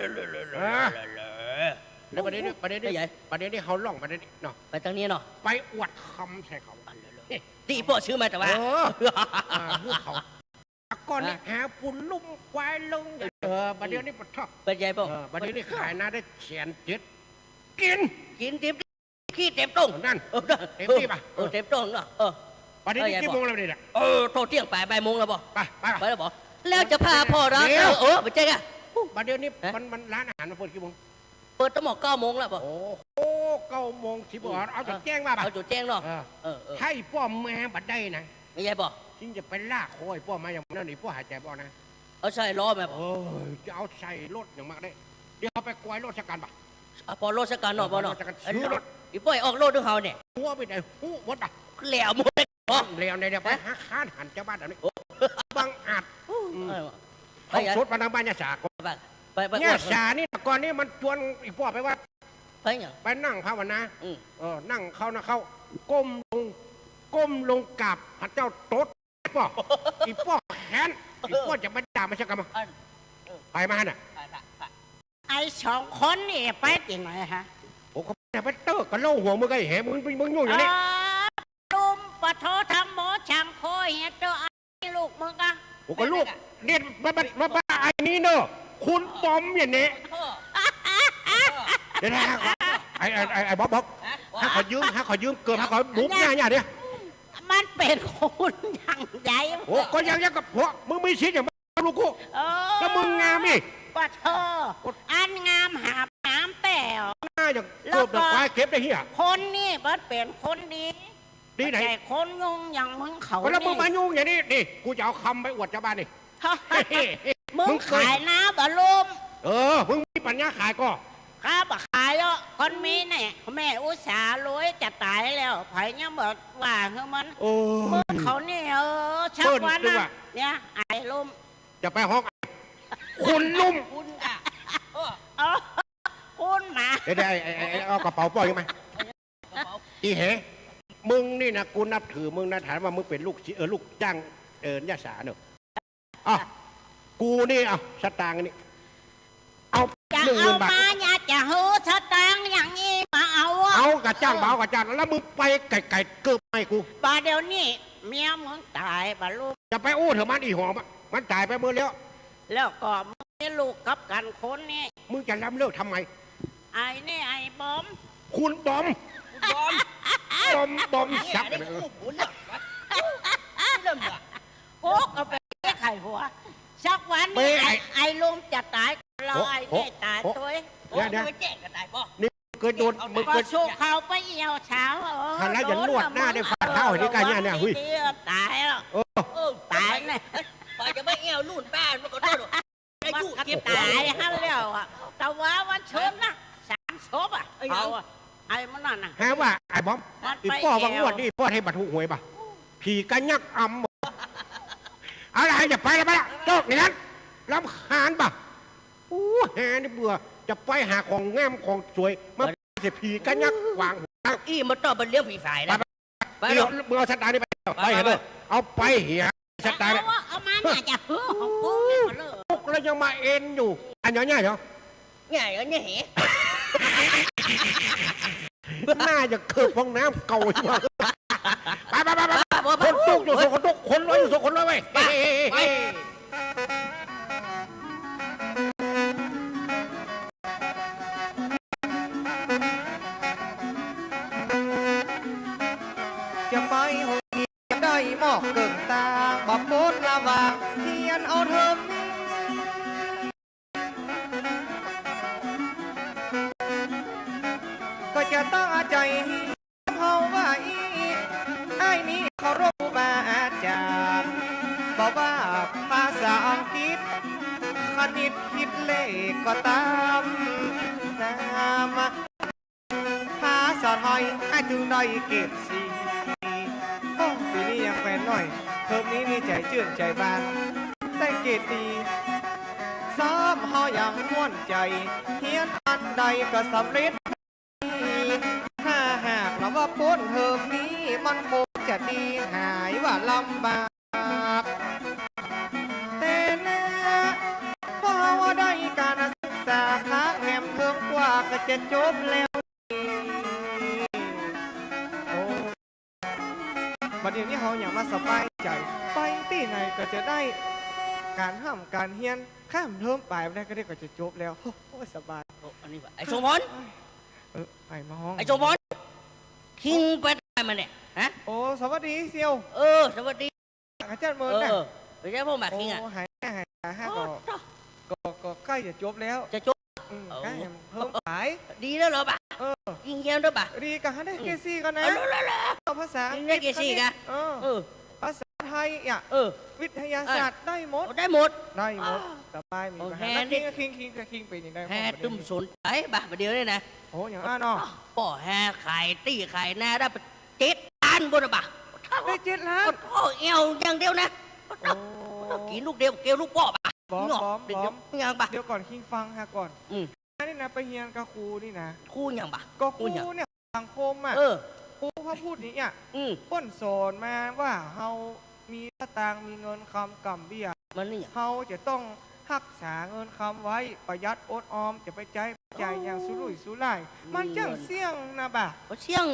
แล้วประเด็นนี้ ไอ้ใหญ่ ประเด็นนี้เขาล่องประเด็นนี้เนาะ ไปทางนี้เนาะ ไปอวดคำใส่เขา ที่พ่อซื้อมาแต่ว่า เพื่อเขาก่อนนี่หาปุ่นลุ่มควายลงประเดี๋ยวนี้ปะทอก เป็นใหญ่ป่ะ ประเดี๋ยวนี้ขายหน้าได้แสนเจ็ดกิน กินเต็มขี้เต็มตรง นั่น เต็มที่ป่ะ เต็มตรงเนาะประเดี๋ยวนี้กี่โมงแล้วเนี่ย โทษเที่ยงบ่ายโมงแล้วบ่ ไป ไปแล้วบ่แล้วจะพาพ่อรักไปเจ๊กะ ประเดี๋ยวนี้มันร้านอาหารมันเปิดกี่โมง เปิดตั้งหมด9 โมงแล้วบ่ โอ้โห9 โมงที่บอกเอาจุดแจ้งมาป่ะ เอาจุดแจ้งเนาะ ให้ป้อมแม่บัดได้นะ ไม่ใช่บ่ จริงจะไปลากคอยป้อมมาอย่างนั้นนี่ป้อหายใจบ่นะ เอาใส่ล้อมาบ่ โอ้ยจะเอาใส่รถอย่างมากได้เดี๋ยวเอาไปกวายรถสักการป่ะ พอรถสักการเนาะบ่เนาะ ซื้อรถ อีป่อยออกรถด้วยเฮาเนี่ย หัวไปไหนหูวดอ่ะ แล้วหมดเลยบ่ แล้วในเดี๋ยวไปหาค้านหันเจ้าบ้านแบบนี้บังอาจ ไป เขาชดมาทางบ้านยาสาก่อน ไป ยาสานี่ก่อนนี้มันชวนอีพ่อไปว่า ไปหยัง ไปนั่งภาวนานั่งเขานะเขาก้มลงกราบพระเจ้าโต๊ดป่ออีพ่อแขนอีพ่อจะมาด่ามาชักกันมาไปมาน่ะ ไอ้2 คนนี่ไปที่ไหนฮะ โอ้เขาไปเตอร์กันเล่าหัวมึงไงแหมึงยุ่งอย่างนี้ ลุมปะโททำหมอช่างโคเฮียเจ้าไอ้ลูกมึงอะ โอ้ก็ลูกเด็ดมาไอ้นี่เนอะคุณปอมอย่างนี้เดี๋ยวนะไอ้บ๊อบให้ขอยืมเกินให้ขอบุกหน้าเนี่ย มันเป็นคนอย่างใหญ่ โอ้ก็ยังกับพวกมึงไม่ชิดอย่างลูกกูแล้วมึงงามนี่ ปะโทอันงามหาบน้ำแป๋ว หน้าอย่างเกือบควายเก็บได้เหี้ย คนนี่มันเป็นคนดี ดีไหน ใช่คนงงอย่างมึงเขา ก็แล้วมึงมายุ่งอย่างนี้นี่กูจะเอาคำไปอวดชาวบ้านนี่ มึงขายน้ำบะลุม มึงมีปัญญาขายก็ ข้าบะขายอ่ะคนมีเนี่ยแม่อุตสาห์รวยจะตายแล้วไผ่ยังบอกว่าคือมันมึงเขาเนี่ยชักวันนะเนี่ยไอ้ลุม จะไปห้องคุณลุ่ม คุณอ่ะคุณหมา เดี๋ยวเอากระเป๋าปล่อยมาอีเหมึงนี่นะกูนับถือมึงนะถามว่ามึงเป็นลูกจ้างยาสาเนอะกูนี่สตางค์นี่เอา จะ 10,000 บาท มาเนี่ยจะหือสตางค์อย่างนี้มาเอา เอากระจ้างเบากระจ้างแล้วมึงไปไก่เกือบไม่กู บาเดี๋ยวนี้เมียมึงตายบะลุม จะไปอู้เถอะมันอีหอมมันจ่ายไปเมื่อแล้ว แล้วก็มึงมีลูกกับกันคนนี่ มึงจะล้ำเลิกทำไม ไอ้นี่ไอ้บอม คุณบอมชัก โอ้ก็ไปไข่หัวสักวันนี้ไอ้ลุงจะตายรอไอ้นี่ตายตัว เนี่ย แจ้งกันตายป่ะ นี่เคยโดนมึง ก็ เคย สู้เขาไปเอี่ยวเช้า หันแล้วอย่านวดหน้าได้ฟาดเท้าอย่างนี้กันเนี่ยหุ้ย ตายแล้วตายเนี่ย ไปจะไม่เอวนู่นแป้นมันก็ได้หรอกไอ้ มัน ยู ก็ เก็บ ตายฮันแล้วอ่ะแต่ว่าวันเชิญนะ3 ศพอ่ะเอาไอ้มันนั่นน่ะ แฮว่าไอ้บอมอีพ่อวังวดนี่พ่อให้บัตรหวยป่ะผีกันยักอำอะไรจะไปแล้วไปละโจกอย่างนั้นรำคาญป่ะแฮนี่เบื่อจะไปหาของงามของสวยมาเสียผีกันยักวาง อีมันต้องเป็นเรื่องผีฝ่ายนะไป เดี๋ยวมึงเอาสตาร์นี่ไปไปเห็นเลยเอาไปเหียสตาร์ เอามาเนี่ยจะหือของกูนี่หมดเลย ปุ๊กแล้วยังมาเอ็นอยู่อันนี้เหรอ ง่ายก็เนี่ยเห หน้าจะเคิร์ฟห้องน้ำเก่าอยู่ไปคนตุกอยู่คนตุกคนร้อยอยู่คนร้อยไว้ไปจะไปหงจะได้หมอกเกิงตาบ่โพดละวางเทียนเอาเถิมก็จะตั้งใจเขาว่าไอ้นี่เขารู้บาอาจารย์บอกว่า จึงได้เก็บสีโอ้ปีนี้ยังแฟนหน่อยเทอมนี้นี่ใจจื่นใจบานได้เกรดดีซ้ำเฮายังม่วนใจเฮียนอันใดก็สำเร็จถ้าหากเราว่าพ้นเทอมนี้มันคงจะดีหายว่าลำบากแต่นะพอว่าได้การศึกษาค้างแหมเทอมกว่าก็จะจบแล้วโอ้บัดนี้เขาอย่างมาสบายใจไปที่ไหนก็จะได้การห้ามการเฮียนข้ามเทอมไปไม่ได้ก็ได้ก็จะจบแล้วโอ้สบาย โอ้อันนี้ว่ะไอ้โชมอน ไอ้มาห้อง ไอ้โชมอนคิงไปได้มาเนี่ยฮะ โอ้สวัสดีเซียว สวัสดี อาจารย์เมินนะ ไปได้พ่อหมาก โอ้ คิงอ่ะ หายห้าก็ใกล้จะจบแล้ว จะจบ ใกล้เพิ่มขาย ดีแล้วเหรอปะยิงเยี่ยมด้วยปะ ดีกันได้เกซี่กันนะ รู้แล้ว เอาภาษา ได้เกซี่กันภาษาไทยอ่ะวิทยาศาสตร์ได้หมด ได้หมด ได้หมดสบายมีปัญหาคิงไปนี่ได้ แห่ตุ้มสนใจปะเดียวนี่นะ โอ้อย่างอ้าเนาะ ป่อแห่ไข่ตี้ไข่หน้าได้7 ล้านบนปะ ได้7 ล้าน โอ้เอวอย่างเดียวนะกินลูกเดียวเกลียวลูกป่อปะ บอม ยังปะ เดี๋ยวก่อนคิงฟังฮะก่อนนี่นะไปเฮียนกับครูนี่นะ คู่ยังปะ ก็ครูเนี่ยสังคมอ่ะครูเขาพูดนี้อ่ะป้นสอนมาว่าเฮามีสตางค์มีเงินคำกำเบี้ย มันนี่ เฮาจะต้องรักษาเงินคำไว้ประหยัดอดออมจะไปจ่ายอย่างสุรุ่ยสุร่ายมันจังเสี่ยงนะบ่ะ บ่เชี่ยง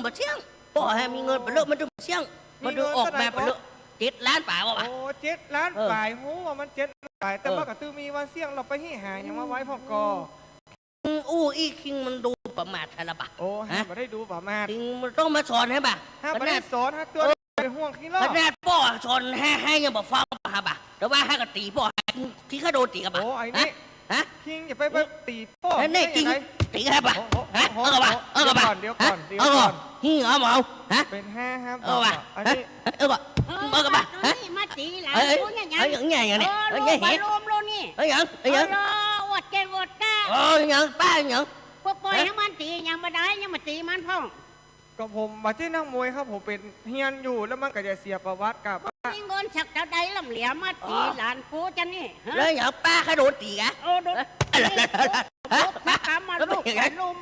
ป่อแห่มีเงินไปเลอะมันจะเชี่ยงมันดูออกแบบไปเลอะ7 ล้านป่าวะ โอ้7 ล้านฝ่ายหูว่ามัน7 ล้านฝ่ายแต่ว่ากระตือมีวันเสี่ยงเราไปให้หายังมาไว้พ่อกอ อีคิงมันดูประมาทอะไรปะ โอ้ฮะมาได้ดูประมาท คิงมันต้องมาสอนให้ปะ ฮะมาได้สอนฮะตัวไปห่วงขี้ล้อ ขนาดป่อสอนให้ยังบอกฟังปะแต่ว่าให้กับตีป่อคิงเขาโดนตีกับปะ โอ้ไอ้นี่ ฮะ คิงอย่าไปตีพ่อ นี่คิงตีให้ปะฮะกับปะกับปะ เดี๋ยวก่อนฮิงเอาฮะ เป็นห้าครับ ปะ อันนี้ กับปะฮะ มาตีหลาน เอ้ย กูเนี่ย อย่างเนี่ย ลูกบอลลูมโลนี่ อย่าง อดเจนอดก้า อย่างป้าอย่าง พวกปล่อยให้มันตียังมาได้ยังมาตีมันพ่อง ก็ผมมาที่นั่งมวยครับผมเป็นเฮียนอยู่แล้วมันก็จะเสียประวัติกับ มีเงินสักเท่าใดลำเหลียมาตีหลานกูจะนี่ แล้วอย่างป้าเขาโดนตีกะ โอ้โดนถ้ากำมาลูกไปลุม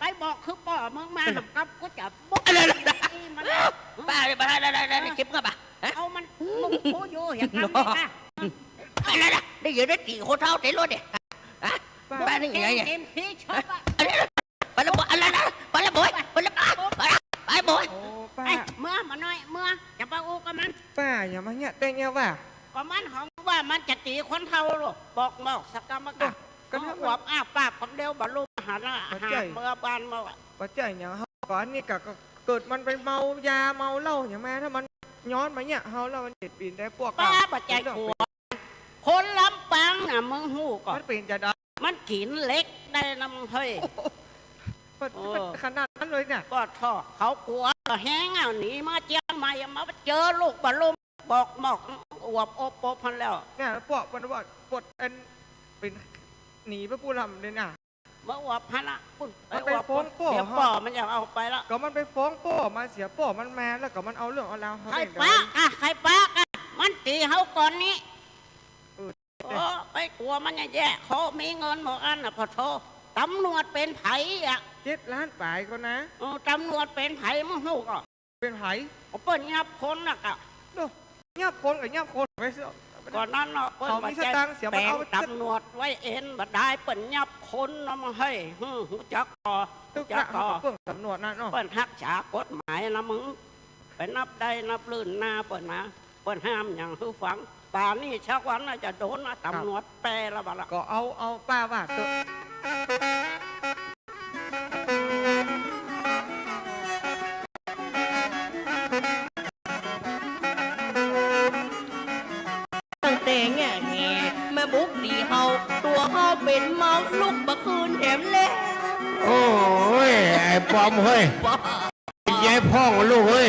ไปบอกคือป่อมึงมาหนักกับกูจะบุกตีมัน ป้าได้เก็บกับปะ เอามันมุกกูอยู่อย่างนั้นเลยค่ะ ได้ยินได้ตีโคตรเท่าเตะรถเนี่ยป้านี่ไงเนี่ย เต็มที่ชอบอ่ะ ไปละบ่อะไรนะไปละบ่ไปละไปบ่ โอ้ป้า เมื่อมาหน่อยเมื่อจะไปอูกับมัน ป้าอย่ามาเนี่ยแต่งเงี้ยว่า ก็มันของว่ามันจะตีคนเท่าหรอกบอกสักกรรมการก็ถ้าหวบอ้าปากคนเดียวบรรลุมหาละหาเมื่อบานมา ปัจจัยอย่างเขาก่อนนี่ก็เกิดมันไปเมายาเมาเหล้าอย่างแม่ถ้ามันย้อนมาเนี่ยเฮาแล้วมัน7 ปีได้พวก ป้าปัจจัยขวคนลำปางน่ะมึงหูก่อน มันเป็นจะได้ มันกินเล็กได้น้ำเฮ้ย ขนาดนั้นเลยเนี่ย ก็ท่อเขากลัวก็แห้งเอาหนีมาเจียงใหม่มาเจอลูกบรรลุบอกหมอกอวบอบปบพันแล้ว เนี่ยพวกมันว่าปวดเป็นหนีไปผู้ลำเลยน่ะ มาอวบพันละปุ่น มันไปฟ้องป่อ เดี๋ยวป่อมันอยากเอาไปแล้ว ก็มันไปฟ้องป่อมาเสียป่อมันแม่แล้วก็มันเอาเรื่องเอาราว ใครป้าใครป้ามันตีเขาก่อนนี้โอ้ไปกลัวมันแย่เขามีเงินหมดอันน่ะพอโทตำรวจเป็นไผ่อ่ะ 7 ล้านป่ายก็นะ ตำรวจเป็นไผ่มึงหูก็ เป็นไผ่ เปิ้นยับคนน่ะก็ เงียบคนกับเงียบคนไปเสีย ก่อนนั้นเนาะเปิ้น เขามีสตางค์เสียมัน แปลง เอา ตำรวจไว้เอ็นบัดได้เปิ้นยับคนนะมึงให้หูจักก่อ ตึก จั ละ ก เขา ก่อ เพิ่งสำนวนนั่นเนาะ เปิ้นฮักษากฎหมายนะมึงไปนับได้นับลื่นหน้าเปิ้นนะเปิ้นห้ามอย่างคือฟังป่านนี้ชักวันน่าจะโดนนะตำรวจแปรละบัดละ ก็เอาป้าว่าเถอะ ตั้งแต่แง่แห่แม่บุกดีเฮาตัวเฮาเป็นเมาลุกบักคืนแถมแล้ว โอ้ยไอ้ปอมเฮ้ยยายพ่องลูกเฮ้ย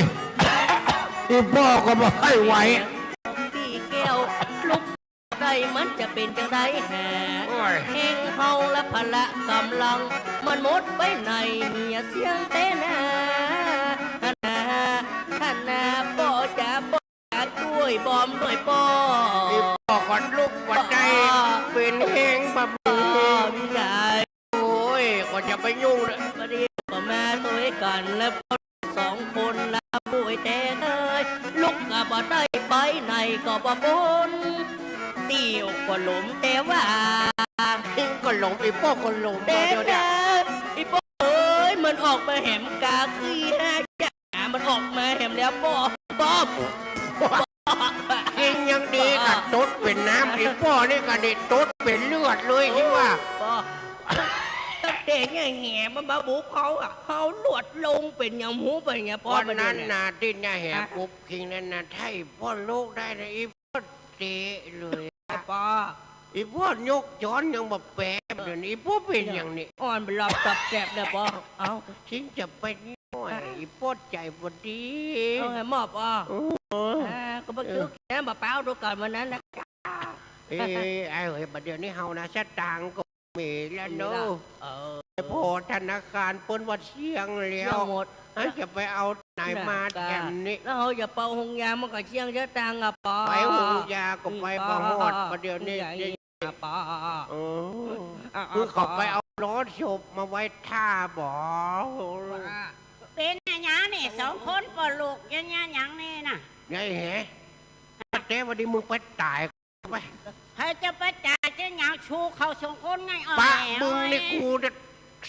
ที่พ่อก็ไม่ค่อยไหว พี่แก้วลุกได้มันจะเป็นจังไดแห่ โอ้ย แห่งเฮาและพละกำลัง มันหมดไปในเมียเสียงเต้นา ท่านนะพ่อจะพ่อจะช่วยบอมด้วยพ่อ ไอ้พ่อขอลูกวันใจเป็นเฮงบะหมี่ พี่ชาย โอ้ยก็จะไปยุ่งเลย พอดีก็มาตัวกันแล้วพ่อสองคนละป่วยแต่เอ้ยลูกก็บ่ได้ไปไหนก็บ่พ้นเตี่ยวก็หลมแต่ว่า ก็หลงไอ้พ่อก็หลง เด็ เดี๋ยวเนี่ย ไอ้พ่อเอ้ยมันออกมาแหมกาขี้แฮจ้ามันออกมาแหมแล้วพ่อพ่อ กินยังดีกับตดเป็นน้ำไอ้พ่อนี่ก็ได้ตดเป็นเลือดเลยที่ว่า พ่อตั้งแต่แง่แห่มันมาบุกเขาอ่ะเขาหลวดลงเป็นอย่างหมูเป็นอย่างพ่อ วัน มั นั้น เย น่ะที่น่าแหกปุ๊บคิงนั่นน่ะไทยพ่อลูกได้นะไอ้พ่อเตะเลยอะ พ่อ ไอ้พ่อยกย้อนยังมาแปะเดี๋ยวนี้พ่อเป็นอย่างนี้ อ่อนไปหลับตับแกบเนี่ยพ่อเอา ทิ้งจะไปนิดหน่อยไอ้พ่อใจพอดี เอาให้มอบพ่อก็มาซื้อแกมะพร้าวดูก่อนวันนั้นนะ เอ้ยไอ้เฮ้ยบัดเดี๋ยวนี้เฮานะสตางค์ก็มีแล้วเนอะ เออ พอธนาคารเปิ้นว่าเชียงแล้ เชี่ยว งหมด จะไปเอาไหนมาแถมนี้ แล้วเขาอย่าเป่าหงยามันก็เชี่ยงเยอะตังอ่ะพ่อ ไปหูยาก็ไปบ่ฮอดบัดเดี๋ยวนี้ พ่อ เออคือเขาไปเอารถศพมาไว้ท่าบ่อ เป็นอย่างนี้นี่สองคนปลูกอย่างนี้อย่างนี้น่ะ ไงแหแต่วันนี้มึงไปตายไป ใครจะไปจ่ายจะอย่างชูเขาสองคนไงอ่อน ปะ แห มึงนี่กูจะ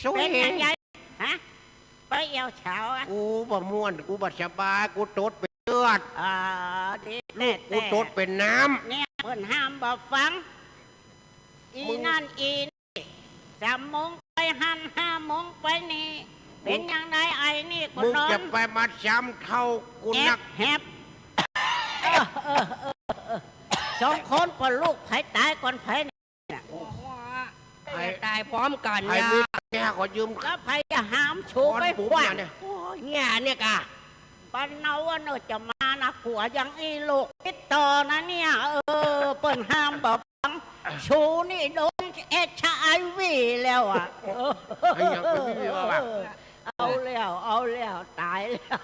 สวย เป็นอย่างไรฮะไปเอี่ยวเฉาอ่ะ กูบ่ม่วนกูบ่สบายกูตดเป็นเลือด ดี ลูกกูตดเป็นน้ เนี่ยเพิ่นห้ามบอกฟัง อีนั่นอีนี่3 โมงไปหัน5 โมงไปนี่ เป็นอย่างไรไอ้นี่ ำ ก็ มึง นอน จะไปมาช้ำเท่ากู แอ นั บ ก แฮบสองคนปลูกไผตายก่อนไผนี่ ไอ้ตายพร้อมกัน ไอ้ เนี่ย มีแกขอยืม แล้วไผจะห้ามชูไป ปุ๊บ ขวาง เนี่ย เนี่ยเนี่ยกะ ปันเนาว่าเนอะจะมานะผัวยังอีลูกติดต่อนะเนี่ยเปิ้นห้ามบอกฟังชูนี่โดนHIV แล้วอ่ะ ไอ้ยังไม่มีว่า เอาแล้วตายแล้ว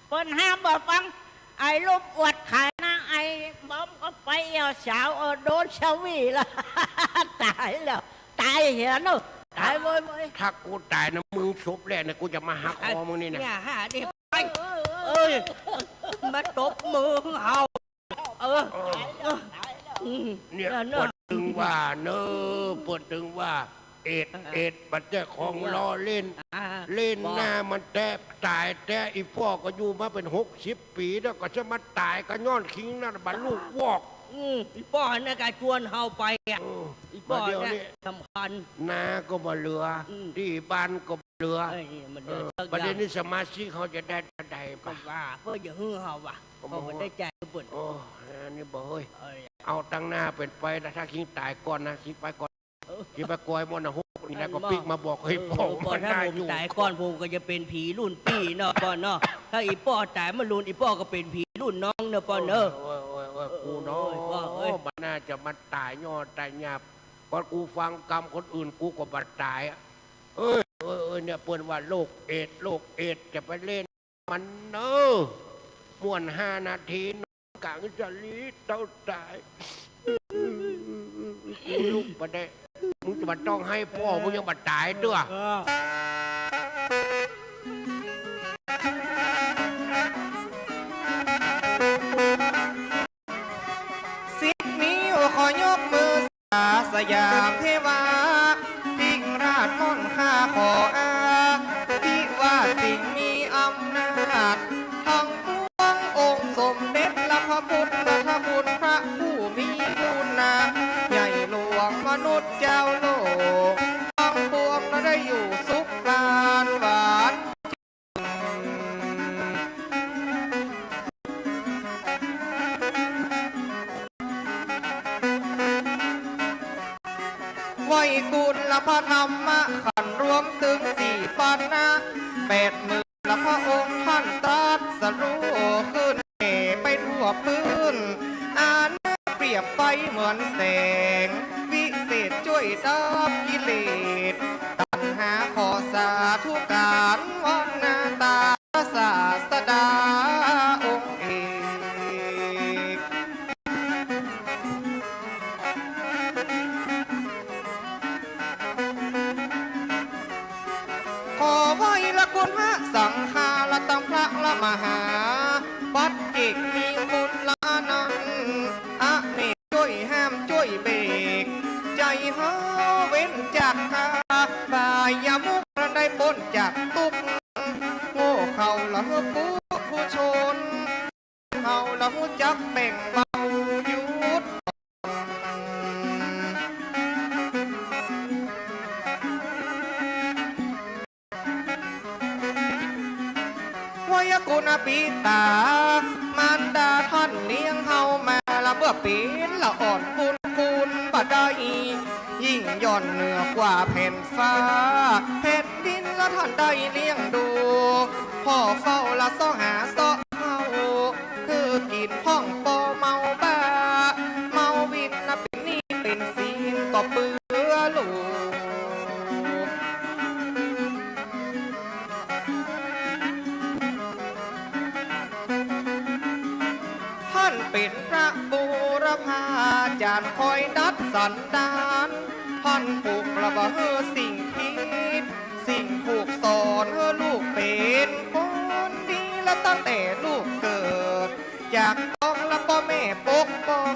เปิ้นห้ามบอกฟังไอ้ลูกอวดขายนะไอ้บอมก็ไปเอาสาวโดนชวีละตายแล้วตายเหี้ยเนอะตายเว้ย ถ้ากูตายนะมึงชุบแรกนะกูจะมาหักคอมึงนี่นะ เนี่ยหาดิไปเอ้ยมาตบมือเอาอืม เนี่ย เน ป อะ ดถึงว่าเนอะปดถึงว่าเอ็ดมันจะของล้อเล่น เล่นหน้ามันแทบตายแต่อีพ่อก็อยู่มาเป็น60 ปีแล้วก็จะมาตายก็ย้อนคิงนั่นบรรลูกวอก อีป้อเนี่ยกะชวนเฮาไปอ่ะอีป้อ เดี๋ยว เนี่ นี้ ยสำคัญ นาก็บ่เหลืออ ม ที่บ้านก็บ่เหลือ เอ้ยมันเดิน ประเด็นนี้สมาชิกเขาจะได้ใด ก็ ปะ ว่าเพื่ออย่าหื้อเฮาว่ะเพราะมันได้ใจเปิด โอ้อันนี้บ่เฮ้ย เอ้ย เอาตั้งหน้าเป็นไปนะถ้าคิงตายก่อนนะคิงไปก่อนคิงไปกอยมอนนะฮุกนี่นะก็ปิกมาบอกให้พ่อ ก่อ มัน น ถ้า น่า ผม อยู่ ตายก่อนผมก็จะเป็นผีรุ่นพี่เนาะป้อนเนาะถ้าอีป้อตายมารุ่นอีป้อก็เป็นผีรุ่นน้องเนาะป้อนเนาะ โอ้ยกูเนาะ พ่อเอ้ย มันน่าจะมาตายยอดตายหยาบก่อนกูฟังกรรมคนอื่นกูก็บัดตายอะเอ้ยเนี่ยเปิ้นว่าโรคเอดส์จะไปเล่นมันเนอะม่วน5 นาทีนอนกลางจะลีเต้าตายกูลุกมาได้มึงจะมาต้องให้พ่อมึงยังบัดตายด้วย 10 นิ้วขอยกมือสยามเทวาทิ้งราชม่อนข้าขออาที่ว่าสิ่งมีอำนาจทั้งปวงองค์สมเด็จละพระพุทธพระคุณพระผู้มีคุณนาใหญ่หลวงมนุษย์เจ้าโลกทั้งปวงได้อยู่สุขลานหวานไว้กุลละพระธรรมขันธ์รวมถึง4 ปันนะ80,000ละพระองค์ท่านตรัสรู้ขึ้นไปทั่วพื้นอ่านเปรียบไปเหมือนแสง วิเศษช่วยดับกิเลสตัณหาขอสาธุการวันนาตาสา อไว้ละคุณพระสังฆาละตังพระละมหาปัดเอกมีคุณละนันอะเนกช่วยห้ามช่วยเบรกใจเฮาเว้นจากหาบายยามุกได้พ้นจากตุกโง่เขาละเฮปูผู้ชนเฮาละหูจักแบ่งเบาหยุดวายกุณปิตามารดาท่านเลี้ยงเฮามาละเมื่อเป็นละอ่อนคุณบัดใดยิ่งย่อนเหนือกว่าแผ่นฟ้าแผ่นดินละท่านได้เลี้ยงดูพ่อเฝ้าละซ้อหาซ้อเฮาคือกินห้องปอเมาบ้าเมาวินนะเป็นนี่เป็นศีลก็เปื้อลูกท่านเป็นพระบูรพาจารย์คอยดัดสันดานท่านปลูกระบะเฮอสิ่งผิดสิ่งผูกสอนเฮอลูกเป็นคนดีและตั้งแต่ลูกเกิดอยากต้องละพ่อแม่ปกป้อง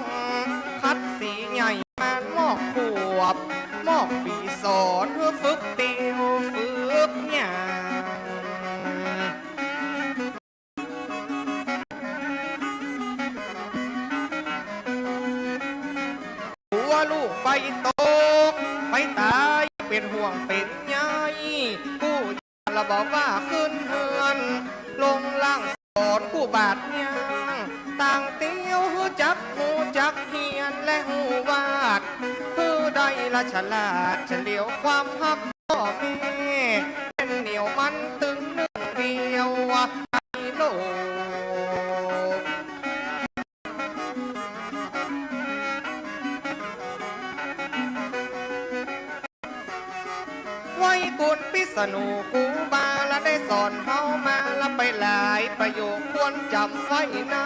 คัดสีใหญ่มันมอกขวบมอกปีสอนเฮอฝึกเตียวฝึกหยาลูกไปตกไปตายเป็นห่วงเป็นใยผู้ละบอกว่าขึ้นเฮือนลงล่างสอนผู้บาดยางต่างเตียวหูจักหูจักเฮียนและหูวาดผู้ใดละฉลาดเฉลียวความฮักพ่อแม่เป็นเหนียวมันตึงหนึ่งเดียวในโลกไว้กุลพิษณุกูบาละได้สอนเฮามาละไปหลายประโยคควรจำไว้ใน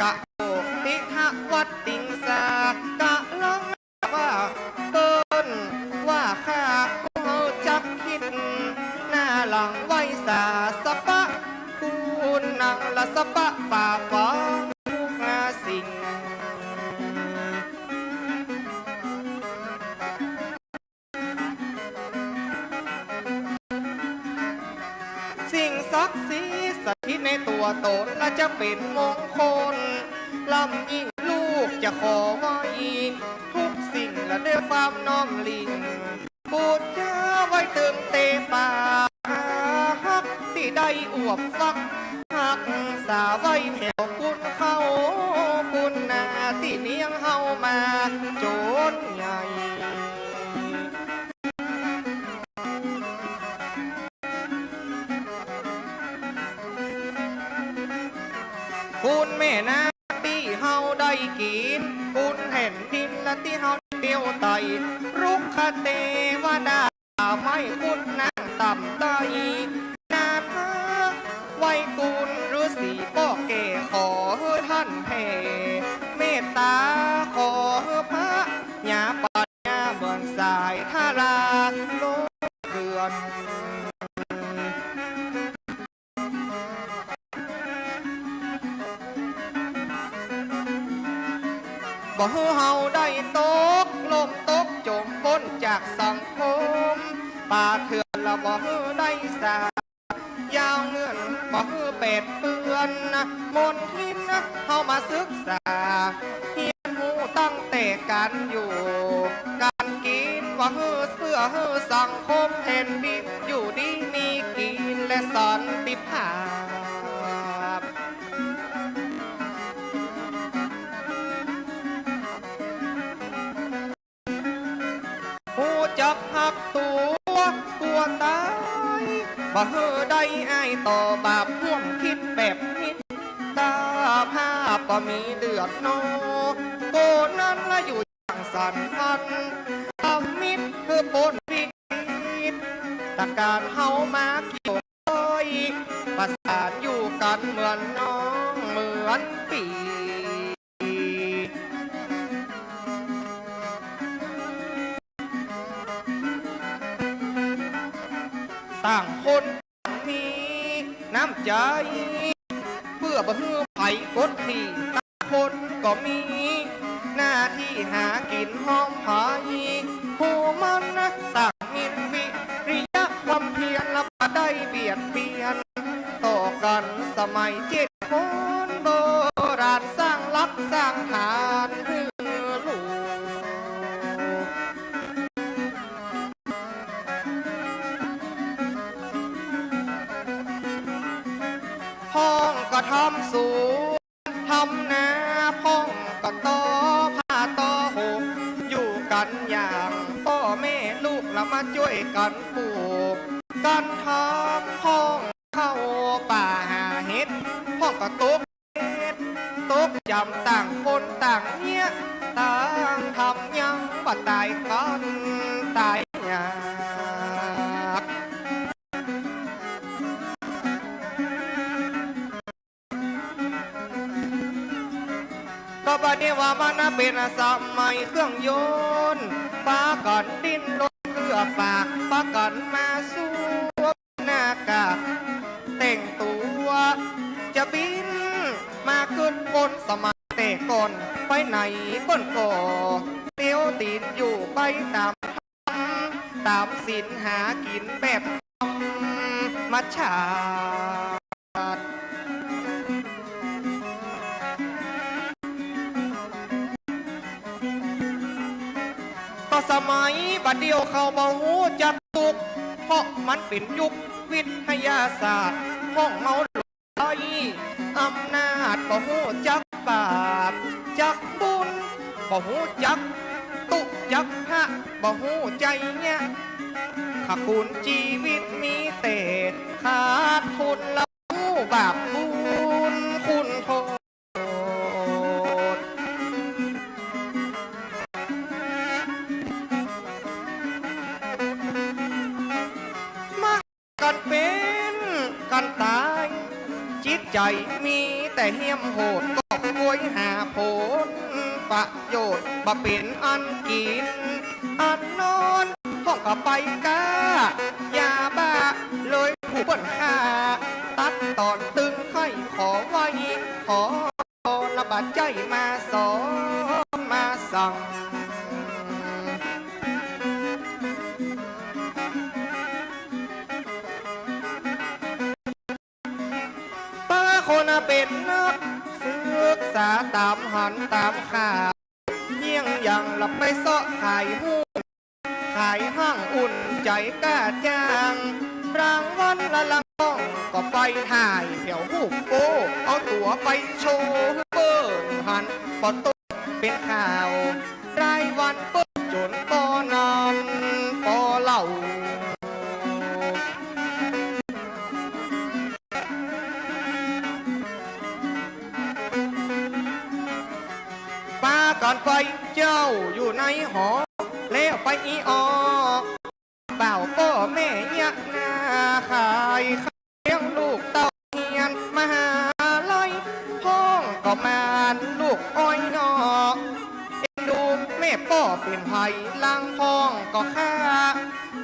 กะโอกติทะวัดติงสากะลังว่าเกินว่าข้าเฮาจักคิดหน้าหลังไว้สาสปะกูนังละสปะป่าฟังทุกสิ่งสิ่งศักดิ์สิทธิ์สถิตในตัวตนและจะเป็นมงคลลำยิ่งลูกจะขอไว้ทุกสิ่งและด้วยความน้อมลิงปูดเจ้าไว้เติมเตป่าฮักที่ได้อวบฟักหักษาไว้แถวกุนเข้ากุนนาที่เลี้ยงเฮามาจนใหญ่คุณแม่นาที่เฮาได้กินคุณแผ่นดินและที่เฮาเตียวไตรุกขเทวดาไม่คุณนั่งต่ำใต้นาพระไว้กุลหรือสีป้อเก่ขอท่านแผ่เมตตาขอพระญาปัญญาเมืองสายทาราโลกเรือนบ่เฮาได้ตกลมตกจมพ้นจากสังคมป่าเถื่อนละบ่ได้สายาวเงื่อนบ่เป็ดเปื้อนมนทินเฮามาศึกษาเฮียนหูตั้งแต่การอยู่การกินบ่เพื่อสังคมแผ่นดินอยู่ดีมีกินและสันติภาพจักหักตัวกลัวตายบ่ได้อ้ายต่อบาปห่วงคิดแบบนี้ตาภาพก็มีเดือดโนโกนั้นละอยู่อย่างสันพันทำมิตรคือปนพิษตะการเฮามาเกี่ยวก้อยประสานอยู่กันเหมือนน้องเหมือนปีต ต่างคนมีน้ำใจเพื่อบ่ฮื้อไผกดขี่ต่างคนก็มีหน้าที่หากินห้องหายผู้มันนะต่างมีวิริยะความเพียรและบ่ได้เบียดเบียนต่อกันสมัยเจ็ดคนโบราณสร้างรักสร้างฐานเพื่อลูกห้องก็ทำสวนทำนาห้องก็ต่อผ้าต่อห่มอยู่กันอย่างพ่อแม่ลูกแล้วมาช่วยกันปลูกกันทำห้องเข้าป่าหาเห็ดห้องก็ตกเห็ดตกจำต่างคนต่างเนี้ยต่างทำยังบ่ตายกันตายยากก็บัดนี้ว่ามันเป็นสมัยเครื่องยนต์ปากันดิ้นรนเพื่อปากปากันมาสู้หน้ากากแต่งตัวจะบินมาขึ้นบนสมัยแต่ก่อนไปไหนเปิ้นก่อเตียวตีนอยู่ไปตามทำตามสินหากินแบบมัจฉาดก็สมัยบัดเดียวเขาบ่ฮู้จักตุกเพราะมันเป็นยุควิทยาศาสตร์ห้องเมาหลอยอำนาจบ่ฮู้จักบาปจักบุญบ่ฮู้จักตุจักพระบ่ฮู้ใจเนี่ยข้าคุณชีวิตมีแต่ขาดทุนแล้วบาปบุญคุณโทษมากันเป็นกันตายจิตใจมีแต่เหี้ยมโหดก็โวยหาผลประโยชน์บ่เป็นอันกินอันนอนห้องก็ไปกายาบ้าเลยผู้เปิ้นฆ่าตัดตอนตึงไข่ขอไว้ขอระบาดใจมาสอนมาสั่งป้าคนเป็นนักศึกษาตามหันตามข่าวเยี่ยงอย่างหลับไปเสาะขายหุ้นขายห้างอุ่นใจกล้าจ้างรางวัลละลังต้องก็ไปถ่ายแถวหูโป้เอาตัวไปโชว์เปิ้งหันปอต้นเป็นข่าวรายวันเปิ้งจนปอนอนปอเหล่าป้าก่อนไปเจ้าอยู่ในหอแล้วไปอีออเป่าพ่อแม่ยักหน้าขายเลี้ยงลูกเต้าเฮียนมหาลัยห้องก็มานลูกอ้อยนอกเอ็นดูแม่พ่อเป็นไผ่ลังห้องก็ฆ่า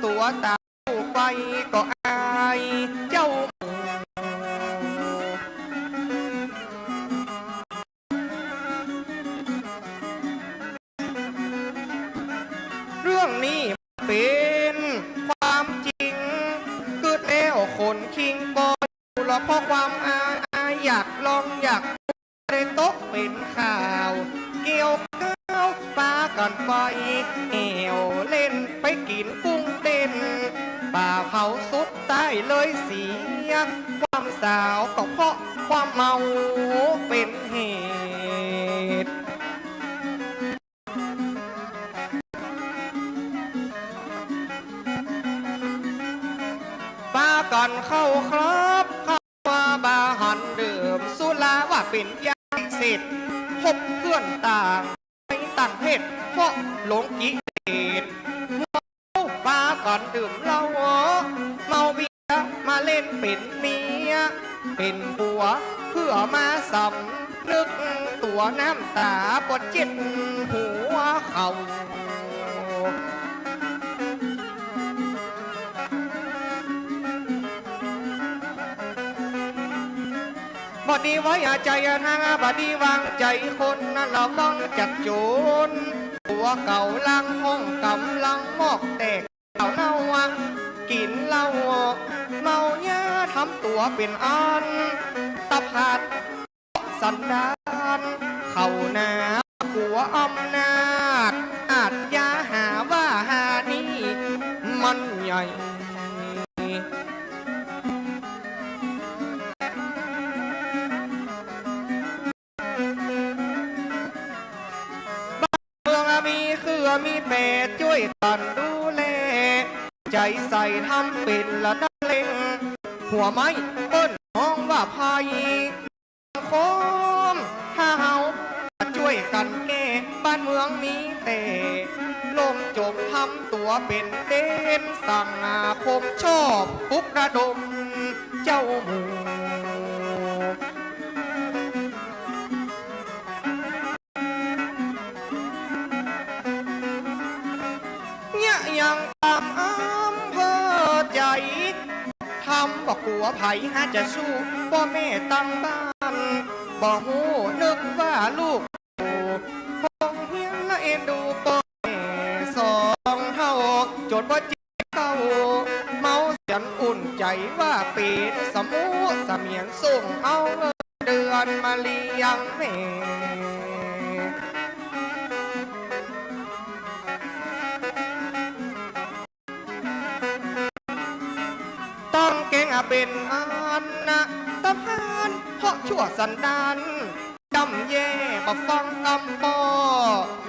ตัวตาลูกไปก็อายเจ้าเรื่องนี้เป็นความจริงเกิดแล้วคนคิงบอลหรอเพราะความอายอยากลองอยากเลยตกเป็นข่าวเกี่ยวก้าวปากันไปแอวเล่นไปกินกุ้งเต้นป่าเผาสุดใต้เลยเสียความสาวก็เพราะความเมาเป็นเหตุปากันเข้าครับเข้าว่าบาหันเดิมสุราว่าเป็นยาเสพพบเพื่อนต่างไปต่างเพศเพราะหลงกิเลสเมาปากันดื่มเหล้าเมาเบียร์มาเล่นเป็นเมียเป็นผัวเพื่อมาสำนึกตัวน้ำตาปวดเจ็บหัวเข่า บัดนี้ไว้ใจทางบัดนี้วางใจคนนั้นเราต้องจัดโจรตัวเก่าลังห้องกำลังมอกแตกเก่าเน่ากินเหล้าเมาเนี้ยทำตัวเป็นอันตะพาดสันดานเข้าหน้าหัวอำนาจอาจยาหาว่าหานี้มันใหญ่เมืองมีคือมีเป็ดช่วยกันดูแลใจใส่ทำเป็นละนักเลงหัวไม้เปิ้นห้องว่าภัยโคมถ้าเฮาช่วยกันแก้บ้านเมืองมีแต่ลมจมทำตัวเป็นเด่นสั่งอาคมชอบปุกระดมเจ้าหมูเนี่ยยังตามอำเภอใจทำบอกกลัวไผหาจะสู้พ่อแม่ตั้งบ้านบอกหูนึกว่าลูกคงเฮียนและเอ็นดูพ่อแม่สองเท่าจดว่าจิตเก่าเมาเสียนอุ่นใจว่าเป็นสมูเสมียนส่งเอาเงินเดือนมาเลี้ยงแม่ต้องเก่งเป็นอันนะตะพานเพราะชั่วสันดานกำแย่บ่ฟังกำปอ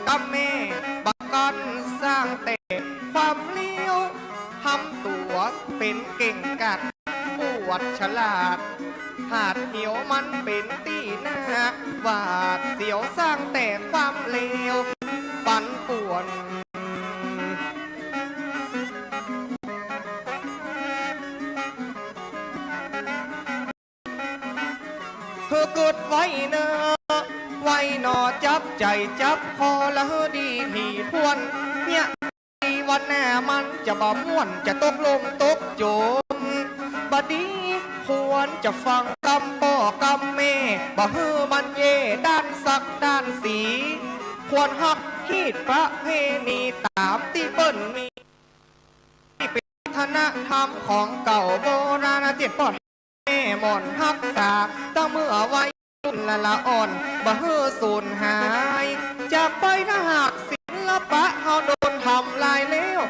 กำแม่บักกันสร้างแต่ความเลี้ยวทำตัวเป็นเก่งกัดปวดฉลาดหาดเหี่ยวมันเป็นตีหน้าวาดเสียวสร้างแต่ความเลวปั่นป่วนเธอเกิดไว้เนอไว้หนอจับใจจับคอแล้วดีที่ทวนเนี่ยวันหน้ามันจะบ่ม่วนจะตกลงตกโจมบัดนี้ควรจะฟังกำป่อกำแม่บ่ฮือมันเย่ด้านสักด้านสีควรหักฮีดประเพณีตามที่เปิ้นมีเป็นวัฒนธรรมของเก่าโบราณเจ็ดปอดแม่หมอนรักษาตั้งเมื่อไว้รุ่นละอ่อนบ่ฮือสูญหายจากไปถ้าหากศิลปะเฮาโดนทำลายแล้ว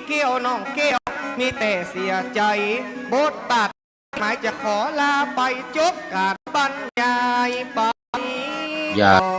เกี่ยวน้องเกี่ยวมีแต่เสียใจบทบาทหมายจะขอลาไปจบการบรรยายไป อย่า ก่อน